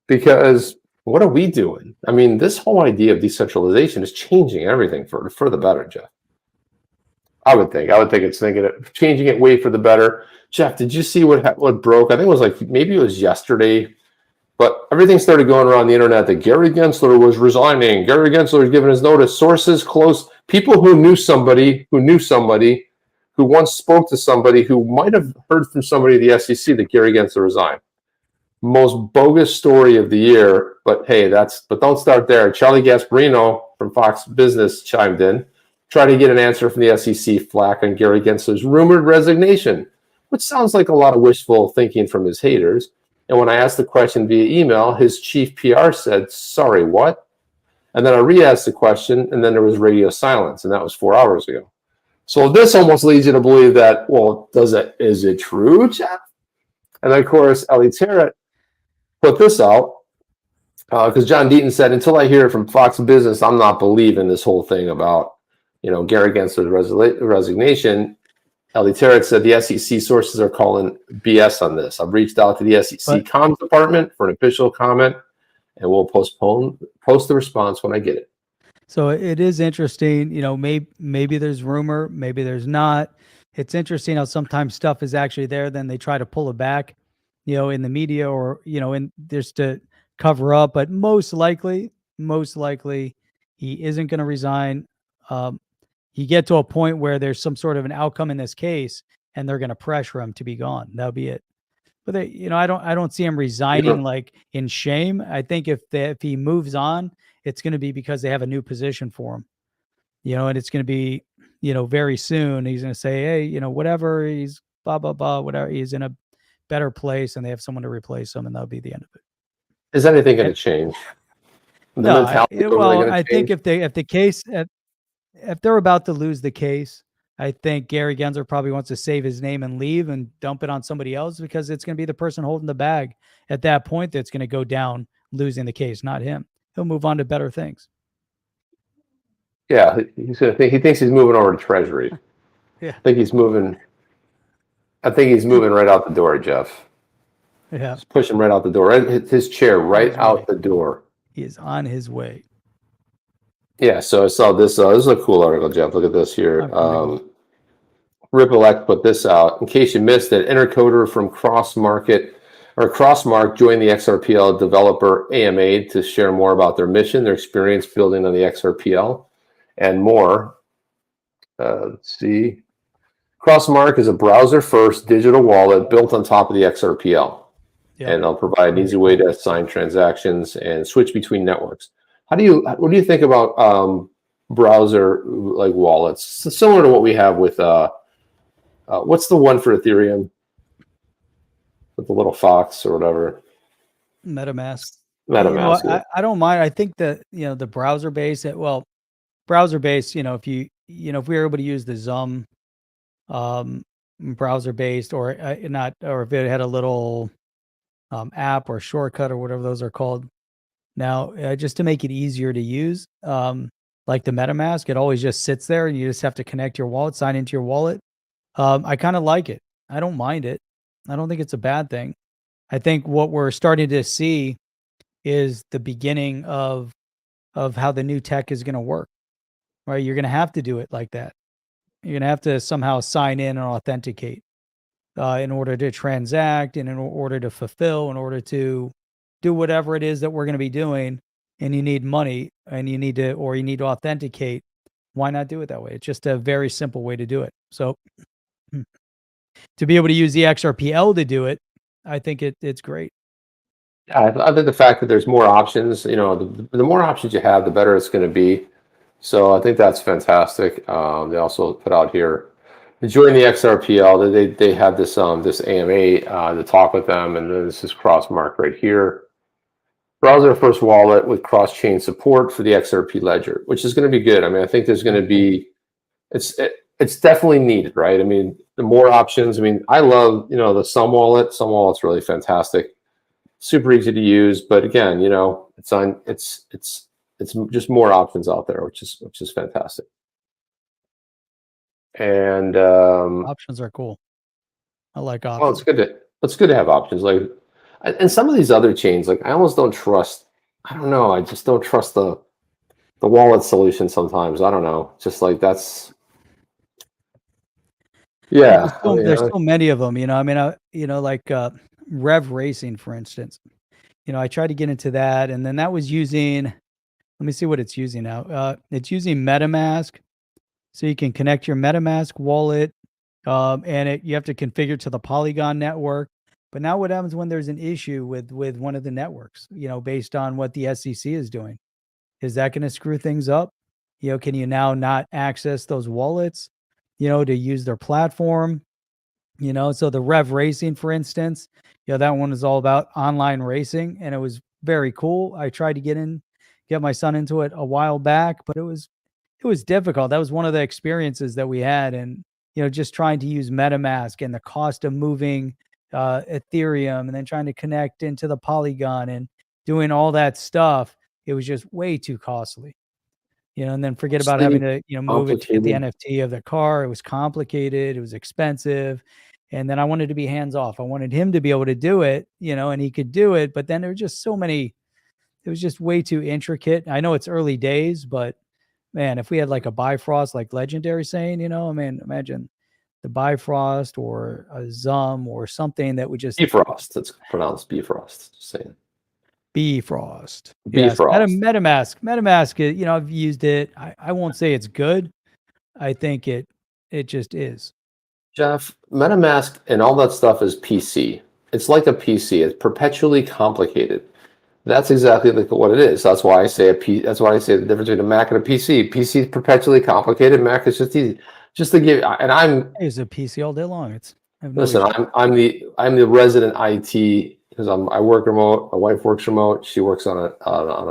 because what are we doing? I mean, this whole idea of decentralization is changing everything for the better, Jeff. I would think it's changing it way for the better. Jeff, did you see what broke? I think it was like, maybe it was yesterday, but everything started going around the internet that Gary Genlser was resigning. Gary Genlser was giving his notice. Sources close, people who knew somebody who once spoke to somebody who might have heard from somebody at the SEC that Gary Genlser resigned. Most bogus story of the year, but hey, but don't start there. Charlie Gasparino from Fox Business chimed in, tried to get an answer from the SEC flack on Gary Gensler's rumored resignation, which sounds like a lot of wishful thinking from his haters. And when I asked the question via email, his chief PR said, "Sorry, what?" And then I re-asked the question, and then there was radio silence, and that was 4 hours ago. So this almost leads you to believe that, well, is it true, Jeff? And then, of course, Eleanor Terrett put this out because John Deaton said, "Until I hear it from Fox Business, I'm not believing this whole thing about, Gary Gensler's resignation." Eleanor Terrett said the SEC sources are calling BS on this. I've reached out to the SEC comms department for an official comment, and we'll post the response when I get it. So it is interesting, maybe there's rumor, maybe there's not. It's interesting how sometimes stuff is actually there, then they try to pull it back, in the media or, in just to cover up. But most likely, he isn't going to resign. You get to a point where there's some sort of an outcome in this case, and they're going to pressure him to be gone. That'll be it. But I don't see him resigning like in shame. I think if he moves on, it's going to be because they have a new position for him, and it's going to be, very soon. He's going to say, hey, whatever, he's blah, blah, blah, whatever. He's in a better place and they have someone to replace him, and that'll be the end of it. Is anything going to change? No, I think if they're about to lose the case, I think Gary Genlser probably wants to save his name and leave and dump it on somebody else, because it's going to be the person holding the bag at that point that's going to go down losing the case, not him. He'll move on to better things. Yeah, he's going to think. He thinks he's moving over to Treasury. Yeah, I think he's moving right out the door, Jeff. Yeah, he's pushing right out the door. His chair right out the door. He is on his way. Yeah, so I saw this. This is a cool article, Jeff. Look at this here. RippleX put this out. In case you missed it, Intercoder from Crossmark joined the XRPL developer AMA to share more about their mission, their experience building on the XRPL, and more. Let's see. Crossmark is a browser-first digital wallet built on top of the XRPL. Yeah. And they'll provide an easy way to assign transactions and switch between networks. What do you think about browser like wallets? It's similar to what we have with what's the one for Ethereum with the little fox or whatever? MetaMask. Yeah. I don't mind. I think that the browser based. Browser based. If we were able to use the Zum browser based or not, or if it had a little app or shortcut or whatever those are called. Now, just to make it easier to use, like the MetaMask, it always just sits there and you just have to connect your wallet, sign into your wallet. I kind of like it. I don't mind it. I don't think it's a bad thing. I think what we're starting to see is the beginning of how the new tech is going to work, right? You're going to have to do it like that. You're going to have to somehow sign in and authenticate in order to transact and in order to fulfill, in order to do whatever it is that we're going to be doing, and you need money and you need to authenticate. Why not do it that way? It's just a very simple way to do it. So to be able to use the XRPL to do it, I think it's great. Yeah, I think the fact that there's more options, the more options you have, the better it's going to be. So I think that's fantastic. They also put out here, join the XRPL. They have this AMA to talk with them, and then this is Crossmark right here. Browser first wallet with cross-chain support for the XRP ledger, which is going to be good. I mean, I think there's going to be, it's definitely needed, right? I mean, the more options. I mean, I love, the Sum wallet. Sum wallet's really fantastic, super easy to use. But again, it's it's just more options out there, which is fantastic. And options are cool. I like options. well, it's good to have options. Like, and some of these other chains, like I almost don't trust. I don't know. I just don't trust the wallet solution sometimes. I don't know. Just like that's. Yeah, there's so many of them. I mean, like Rev Racing, for instance. I tried to get into that, and then that was using. Let me see what it's using now. It's using MetaMask, so you can connect your MetaMask wallet, and you have to configure to the Polygon network. But now, what happens when there's an issue with one of the networks? Based on what the SEC is doing, is that going to screw things up? Can you now not access those wallets? To use their platform, so the Rev Racing, for instance, that one is all about online racing, and it was very cool. I tried to get my son into it a while back, but it was difficult. That was one of the experiences that we had. And, just trying to use MetaMask and the cost of moving Ethereum and then trying to connect into the Polygon and doing all that stuff. It was just way too costly. And then forget about having to, move it to get the NFT of the car. It was complicated. It was expensive. And then I wanted to be hands off. I wanted him to be able to do it, and he could do it. But then there were just so many, it was just way too intricate. I know it's early days, but man, if we had like a Bifrost, like Legendary saying, I mean, imagine the Bifrost or a Zum or something that would just. Bifrost. It's pronounced Bifrost. Just saying. Bifrost. Bifrost. Yes. MetaMask, I've used it. I won't say it's good. I think it just is. Jeff, MetaMask and all that stuff is PC. It's like a PC. It's perpetually complicated. That's exactly like what it is. That's why I say that's why I say the difference between a Mac and a PC. PC is perpetually complicated. Mac is just easy. Just to give, and I use a PC all day long. Listen, I'm the resident IT. Because I work remote, my wife works remote. She works on a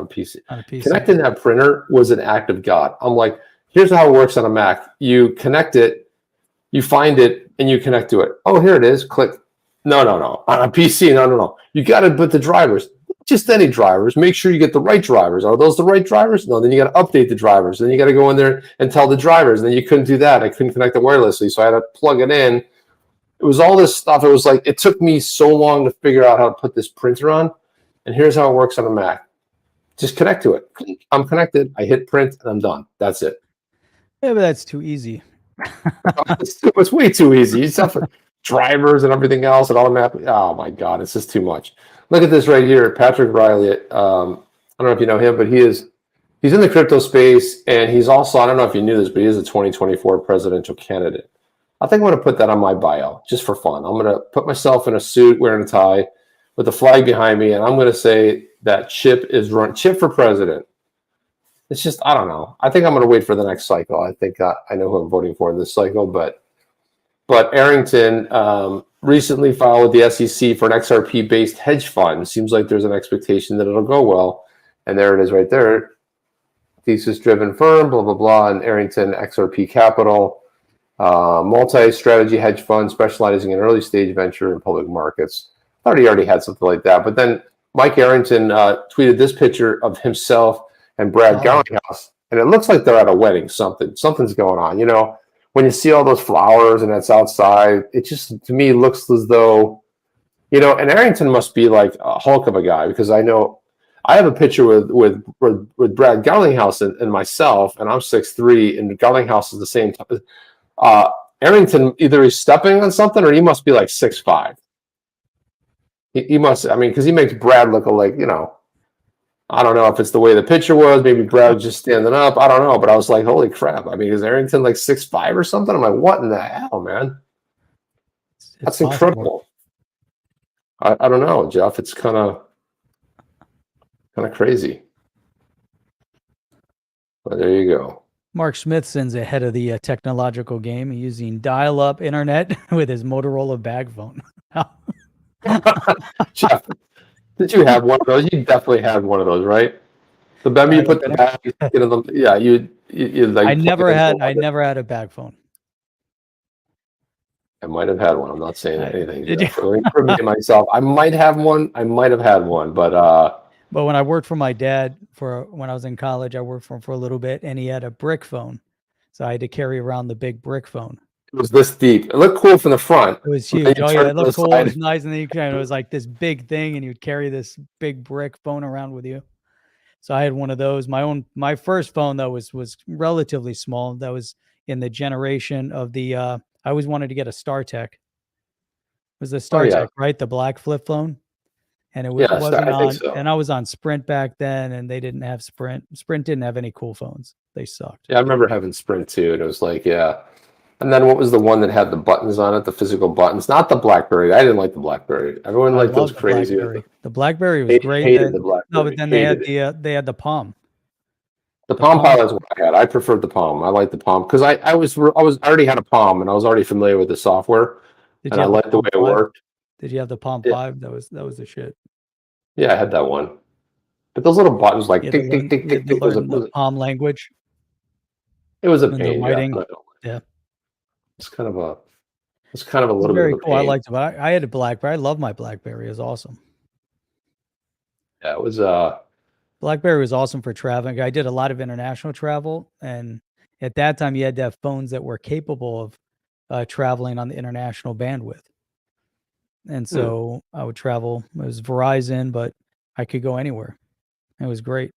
PC. Connecting that printer was an act of God. I'm like, here's how it works on a Mac. You connect it, you find it, and you connect to it. Oh, here it is. Click. No. On a PC, no. You got to put the drivers. Just any drivers. Make sure you get the right drivers. Are those the right drivers? No. Then you got to update the drivers. Then you got to go in there and tell the drivers. And then you couldn't do that. I couldn't connect it wirelessly, so I had to plug it in. It was all this stuff. It was like, it took me so long to figure out how to put this printer on. And here's how it works on a Mac. Just connect to it. I'm connected. I hit print and I'm done. That's it. Yeah, but that's too easy. It's way too easy. You have drivers and everything else and automatically. Oh my God, it's just too much. Look at this right here. Patrick Riley. I don't know if you know him, but he's in the crypto space. And he's also, I don't know if you knew this, but he is a 2024 presidential candidate. I think I'm going to put that on my bio just for fun. I'm going to put myself in a suit, wearing a tie, with a flag behind me, and I'm going to say that Chip for president. It's just, I don't know. I think I'm going to wait for the next cycle. I think I know who I'm voting for in this cycle, but Arrington recently filed with the SEC for an XRP-based hedge fund. Seems like there's an expectation that it'll go well, and there it is right there. Thesis-driven firm, blah, blah, blah, and Arrington XRP Capital. Multi-strategy hedge fund specializing in early stage venture and public markets. I thought he already had something like that. But then Mike Arrington tweeted this picture of himself and Brad Garlinghouse, and it looks like they're at a wedding. Something's going on. When you see all those flowers and it's outside, it just, to me, looks as though, and Arrington must be like a Hulk of a guy, because I know I have a picture with Brad Garlinghouse and myself, and I'm 6'3", and Garlinghouse is the same type. Arrington, either he's stepping on something or he must be like 6'5". He must, because he makes Brad look like, I don't know if it's the way the picture was. Maybe Brad was just standing up. I don't know. But I was like, holy crap. Is Arrington like 6'5" or something? I'm like, what in the hell, man? That's incredible. I don't know, Jeff. It's kind of crazy. But there you go. Mark Smithson's ahead of the technological game, using dial-up internet with his Motorola bag phone. Jeff, did you have one of those? You definitely had one of those, right? The remember you put the bag, yeah, you like. I never had a bag phone. I might have had one. I'm not saying anything. Did you? For me myself, I might have one. I might have had one, but But when I worked for my dad when I was in college, I worked for him for a little bit, and he had a brick phone, so I had to carry around the big brick phone. It was this deep. It looked cool from the front. It was huge. Oh yeah, it looked cool. It was nice, and then it was like this big thing, and you'd carry this big brick phone around with you. So I had one of those. My first phone though was relatively small. That was in the generation of the. I always wanted to get a StarTech. It was the StarTech, right? The black flip phone. And it wasn't on, so. And I was on Sprint back then, and they didn't have Sprint. Sprint didn't have any cool phones. They sucked. Yeah, I remember having Sprint too, and it was like, yeah. And then what was the one that had the buttons on it, the physical buttons? Not the BlackBerry. I didn't like the BlackBerry. Everyone liked those crazy. The BlackBerry was great. Hated the BlackBerry. No, but then they had the Palm. The Palm Pilot is what I had. I preferred the Palm. I liked the Palm because I already had a Palm, and I was already familiar with the software, and I liked the way it worked. Did you have the Palm 5? That was the shit. Yeah, I had that one. But those little buttons, like tick, tick, tick, tick, tick, the Palm language. It was a pain. Yeah. It's kind of a little very bit of a cool. pain. I liked it, but I had a BlackBerry. I love my BlackBerry. It was awesome. Yeah, it was. BlackBerry was awesome for traveling. I did a lot of international travel, and at that time, you had to have phones that were capable of traveling on the international bandwidth. And so I would travel. It was Verizon, but I could go anywhere. It was great.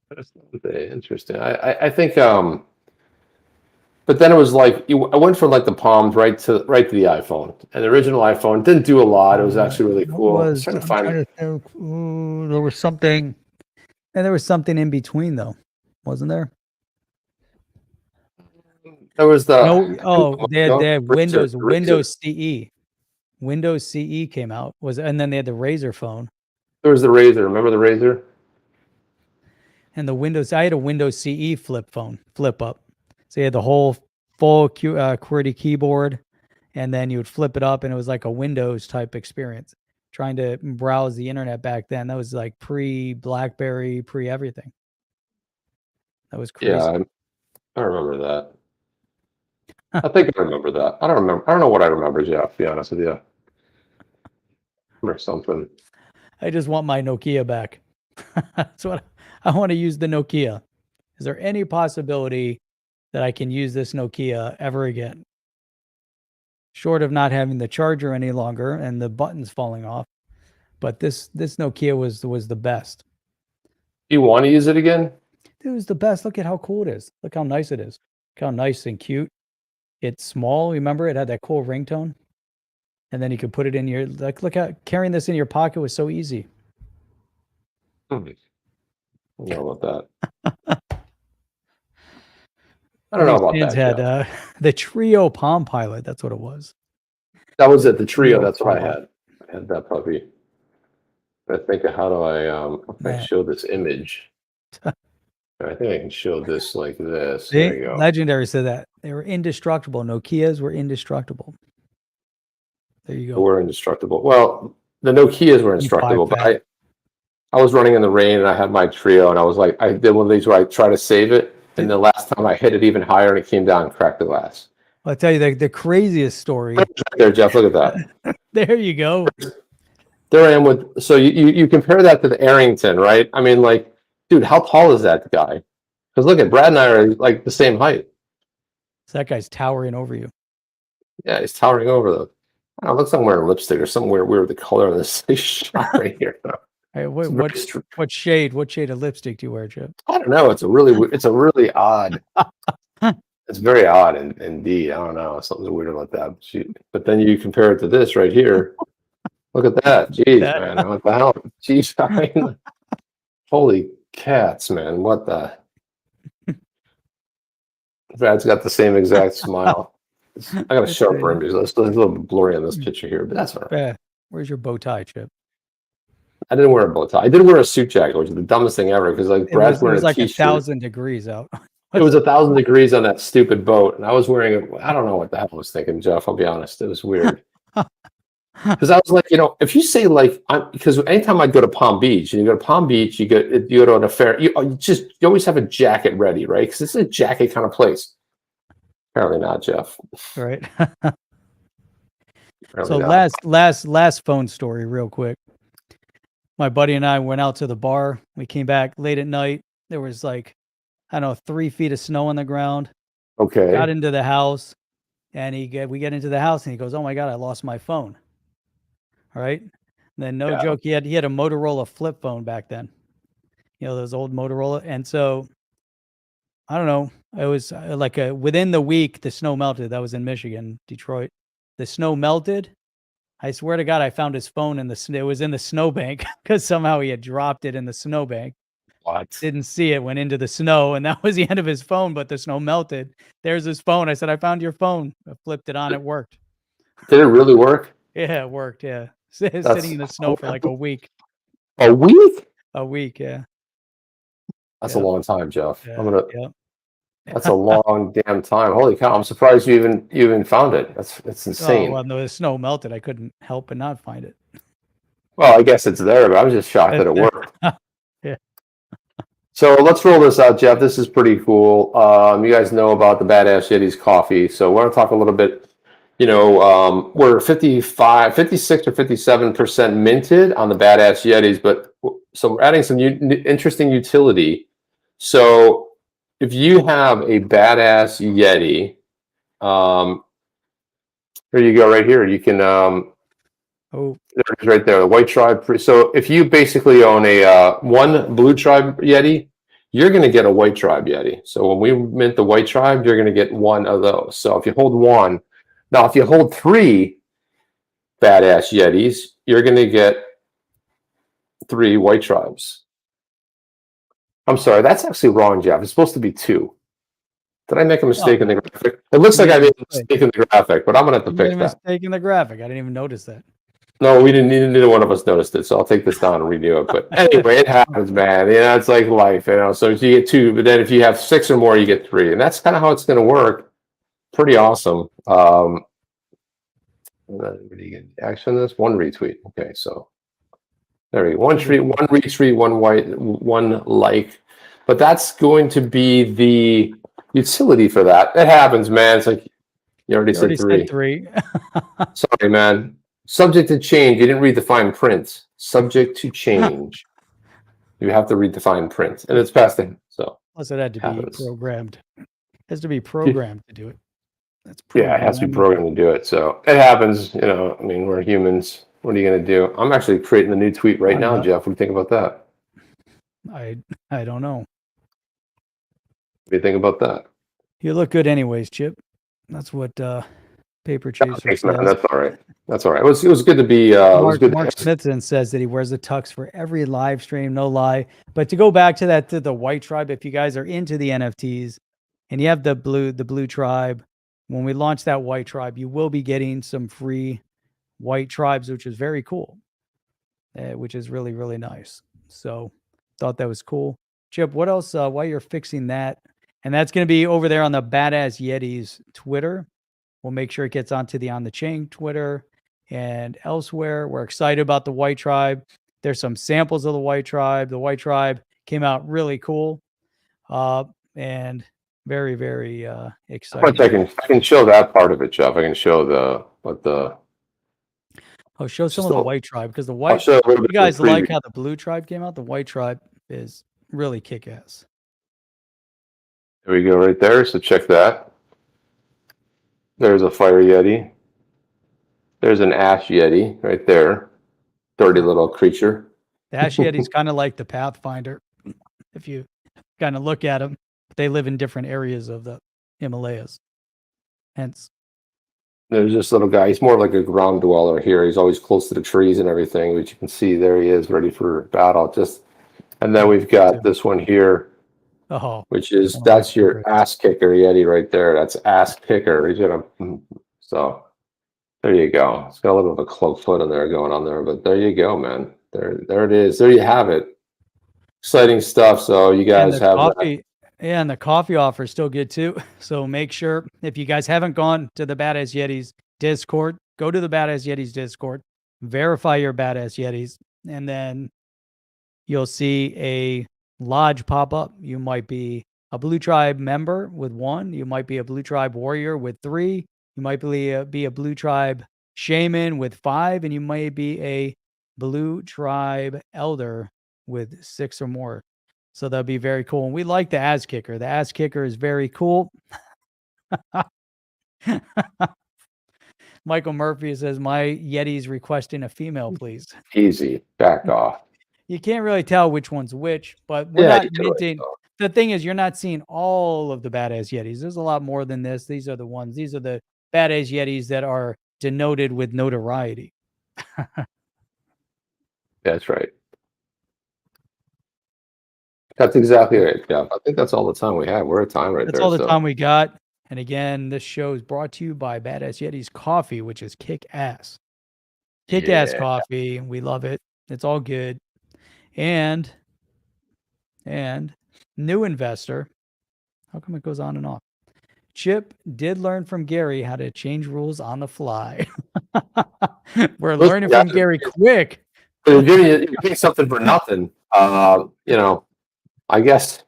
That's interesting. I think. But then it was like I went from like the Palms right to the iPhone, and the original iPhone didn't do a lot. It was actually really cool. I was trying to find it. There was something, and there was something in between though, wasn't there? There was the they had Windows CE. Windows CE came out, and then they had the Razr phone. There was the Razr. Remember the Razr? And the Windows. I had a Windows CE flip up. So you had the whole full QWERTY keyboard, and then you would flip it up, and it was like a Windows type experience. Trying to browse the internet back then, that was like pre-BlackBerry, pre-everything. That was crazy. Yeah, I remember that. I think I remember that. I don't know what I remember, Jeff, to be honest with you. Or something. I just want my Nokia back. That's what I want to use, the Nokia. Is there any possibility that I can use this Nokia ever again? Short of not having the charger any longer and the buttons falling off. But this Nokia was the best. Do you want to use it again? It was the best. Look at how cool it is. Look how nice it is. Look how nice and cute. It's small. Remember, it had that cool ringtone. And then you could put it in your, like, look how carrying this in your pocket was so easy. I don't know about that. I don't know about that. Had the Trio Palm Pilot. That's what it was. That was it. The Trio. That's what I had. I had that puppy. I think, how do I show this image? I think I can show this like this. There you go. Legendary said that they were indestructible. Nokias were indestructible. There you go. They were indestructible. Well, the Nokias were indestructible, but I was running in the rain and I had my Trio, and I was like, I did one of these where I try to save it, and the last time I hit it even higher, and it came down and cracked the glass. I'll tell you the craziest story. Right there, Jeff, look at that. There you go. There I am with. So you compare that to the Arrington, right? I mean, like, dude, how tall is that guy? Because look at Brad and I are like the same height. So that guy's towering over you. Yeah, he's towering over though. I don't know, looks like I'm wearing lipstick or somewhere weird. The color of this shot right here. Hey, what shade of lipstick do you wear, Chip? I don't know. It's a really odd. It's very odd indeed. I don't know. Something's weird about that. But then you compare it to this right here. Look at that. Jeez, man. What the hell? Jeez. I mean, holy cats, man. What the? Brad's got the same exact smile. I got a sharper image. It's a little bit blurry on this picture here, but that's all right. Yeah. Where's your bow tie, Chip? I didn't wear a bow tie. I did wear a suit jacket, which is the dumbest thing ever, because like Brad's wearing a t-shirt. It was like 1,000 degrees out. It was 1,000 degrees on that stupid boat, and I was wearing I don't know what the hell I was thinking, Jeff. I'll be honest. It was weird. Because I was like, if you say like, because anytime I'd go to Palm Beach, and you go to Palm Beach, you go to an affair, you always have a jacket ready, right? Because it's a jacket kind of place. Apparently not, Jeff. Right. So last phone story, real quick. my buddy and I went out to the bar. We came back late at night. There was like, I don't know, 3 feet of snow on the ground. Okay. Got into the house, and we get into the house, and he goes, "Oh my God, I lost my phone." All right. And then no joke, he had a Motorola flip phone back then. You know, those old Motorola. And so I don't know. It was like within the week, the snow melted. That was in Michigan, Detroit. The snow melted. I swear to God, I found his phone it was in the snowbank because somehow he had dropped it in the snowbank. What? Didn't see it, went into the snow, and that was the end of his phone, but the snow melted. There's his phone. I said, "I found your phone." I flipped it on. It worked. Did it really work? Yeah, it worked. Yeah. Sitting in the snow for like a week. A week? A week, yeah. That's a long time, Jeff. Yeah. That's a long damn time. Holy cow! I'm surprised you even found it. That's insane. Oh, well, no, the snow melted. I couldn't help but not find it. Well, I guess it's there, but I was just shocked that it worked. Yeah. So let's roll this out, Jeff. This is pretty cool. You guys know about the Badass Yetis coffee. So we're going to talk a little bit, we're 56 or 57% minted on the Badass Yetis, but so we're adding some interesting utility. So if you have a Badass Yeti, here you go right here. You can, there it is right there, the White Tribe. So if you basically own a one Blue Tribe Yeti, you're going to get a White Tribe Yeti. So when we mint the White Tribe, you're going to get one of those. So if you hold one, now if you hold 3 Badass Yetis, you're going to get 3 White Tribes. I'm sorry, that's actually wrong, Jeff. It's supposed to be 2. Did I make a mistake in the graphic? It looks like I made a mistake in the graphic, but I'm going to have to fix that. Mistake in the graphic. I didn't even notice that. No, we didn't. Neither one of us noticed it, so I'll take this down and redo it. But anyway, it happens, man. It's like life, So if you get 2, but then if you have 6 or more, you get 3, and that's kind of how it's going to work. Pretty awesome. What do you get? Action this 1 retweet. Okay, so there we go. 1 retweet, 1 like. But that's going to be the utility for that. It happens, man. It's like you already said 3. Sorry, man. Subject to change. You didn't read the fine print. Subject to change. You have to read the fine print, and it's past him. So plus, it had to be programmed. It has to be programmed to do it. That's it has to be programmed to do it. So it happens. I mean, we're humans. What are you going to do? I'm actually creating the new tweet right now, Jeff. What do you think about that? I don't know. What do you think about that? You look good, anyways, Chip. That's what Paper Chaser says. That's all right. That's all right. It was good to be. Mark Smithson says that he wears the tux for every live stream. No lie. But to go back to that, to the White Tribe, if you guys are into the NFTs and you have the Blue Tribe, when we launch that White Tribe, you will be getting some free White Tribes, which is very cool, which is really, really nice. So thought that was cool. Chip, what else? While you're fixing that, and that's going to be over there on the Badass Yetis Twitter. We'll make sure it gets onto the On the Chain Twitter and elsewhere. We're excited about the White Tribe. There's some samples of the White Tribe. The White Tribe came out really cool, and very, very exciting. I can show that part of it, Jeff. I can show show some of the White Tribe, because the White. You guys like how the Blue Tribe came out. The White Tribe is really kick-ass. There we go, right there. So check that. There's a Fire Yeti. There's an Ash Yeti right there. Dirty little creature. The Ash Yeti's kind of like the Pathfinder, if you kind of look at them. They live in different areas of the Himalayas. Hence. There's this little guy. He's more like a ground dweller here. He's always close to the trees and everything, which you can see there he is, ready for battle. And then we've got this one here. Which is that's your ass kicker Yeti right there. That's ass kicker. So there you go. It's got a little bit of a cloak foot in there going on there, but there you go, man. There it is. There you have it. Exciting stuff. So you guys have coffee. Yeah, and the coffee offer is still good too. So make sure, if you guys haven't gone to the Badass Yetis Discord, go to the Badass Yetis Discord, verify your Badass Yetis, and then you'll see a lodge pop up. You might be a Blue Tribe member with 1. You might be a Blue Tribe warrior with 3. You might be a Blue Tribe shaman with 5, and you might be a Blue Tribe Elder with 6 or more. So that'd be very cool. And we like the ass kicker. The ass kicker is very cool. Michael Murphy says, my Yeti's requesting a female, please. Easy. Back off. You can't really tell which one's which, but we're not minting. The thing is, you're not seeing all of the badass Yetis. There's a lot more than this. These are the ones. These are the badass Yetis that are denoted with notoriety. That's right. That's exactly right. Yeah, I think that's all the time we have. We're at time right there. That's all the time we got. And again, this show is brought to you by Badass Yeti's Coffee, which is kick ass. Kick ass coffee. We love it. It's all good. And new investor. How come it goes on and off? Chip did learn from Gary how to change rules on the fly. We're learning from Gary quick. You're getting something for nothing. I guess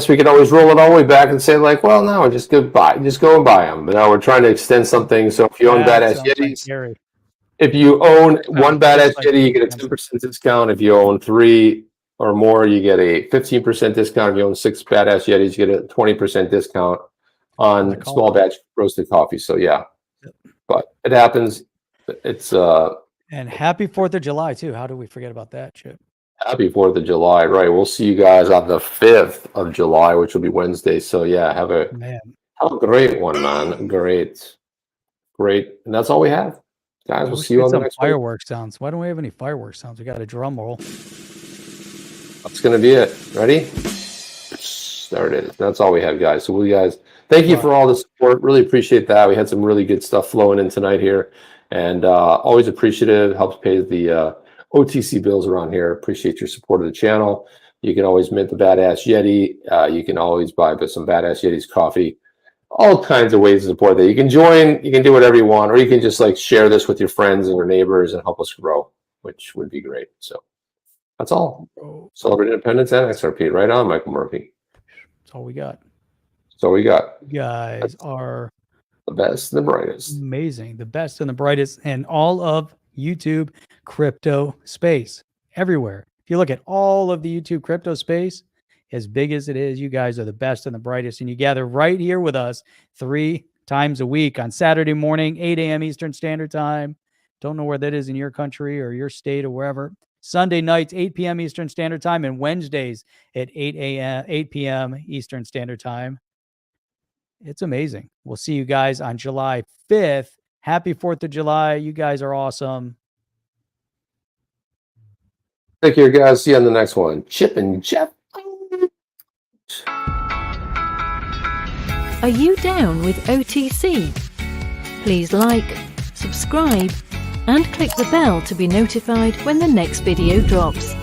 we could always roll it all the way back and say like, well, no, just go and buy them. But now we're trying to extend something. So if you own Badass Yetis, if you own one Badass Yeti, you get a 10% discount. If you own 3 or more, you get a 15% discount. If you own 6 Badass Yetis, you get a 20% discount on small batch roasted coffee. So yeah, but it happens. It's and happy 4th of July too. How do we forget about that, Chip? Happy 4th of July, right? We'll see you guys on the 5th of July, which will be Wednesday. So yeah, have a great one, man. Great, and that's all we have, guys. We'll see you on the next fireworks sounds. Why don't we have any fireworks sounds? We got a drum roll. That's gonna be it. Ready? There it is. That's all we have, guys. So thank you for all the support. Really appreciate that. We had some really good stuff flowing in tonight here, and always appreciative. Helps pay the OTC bills around here. Appreciate your support of the channel. You can always mint the Badass Yeti. You can always buy some Badass Yeti's coffee. All kinds of ways to support that. You can join. You can do whatever you want, or you can just like share this with your friends and your neighbors and help us grow, which would be great. So that's all. Celebrate independence and XRP. Right on, Michael Murphy. That's all we got. You guys are the best and the brightest. Amazing. The best and the brightest in all of YouTube crypto space. Everywhere. If you look at all of the YouTube crypto space, as big as it is, you guys are the best and the brightest. And you gather right here with us 3 times a week on Saturday morning, 8 a.m. Eastern Standard Time. Don't know where that is in your country or your state or wherever. Sunday nights, 8 p.m. Eastern Standard Time, and Wednesdays at 8 p.m. Eastern Standard Time. It's amazing. We'll see you guys on July 5th. Happy 4th of July. You guys are awesome. Take care, guys. See you on the next one. Chip and Jeff. Are you down with OTC? Please like, subscribe, and click the bell to be notified when the next video drops.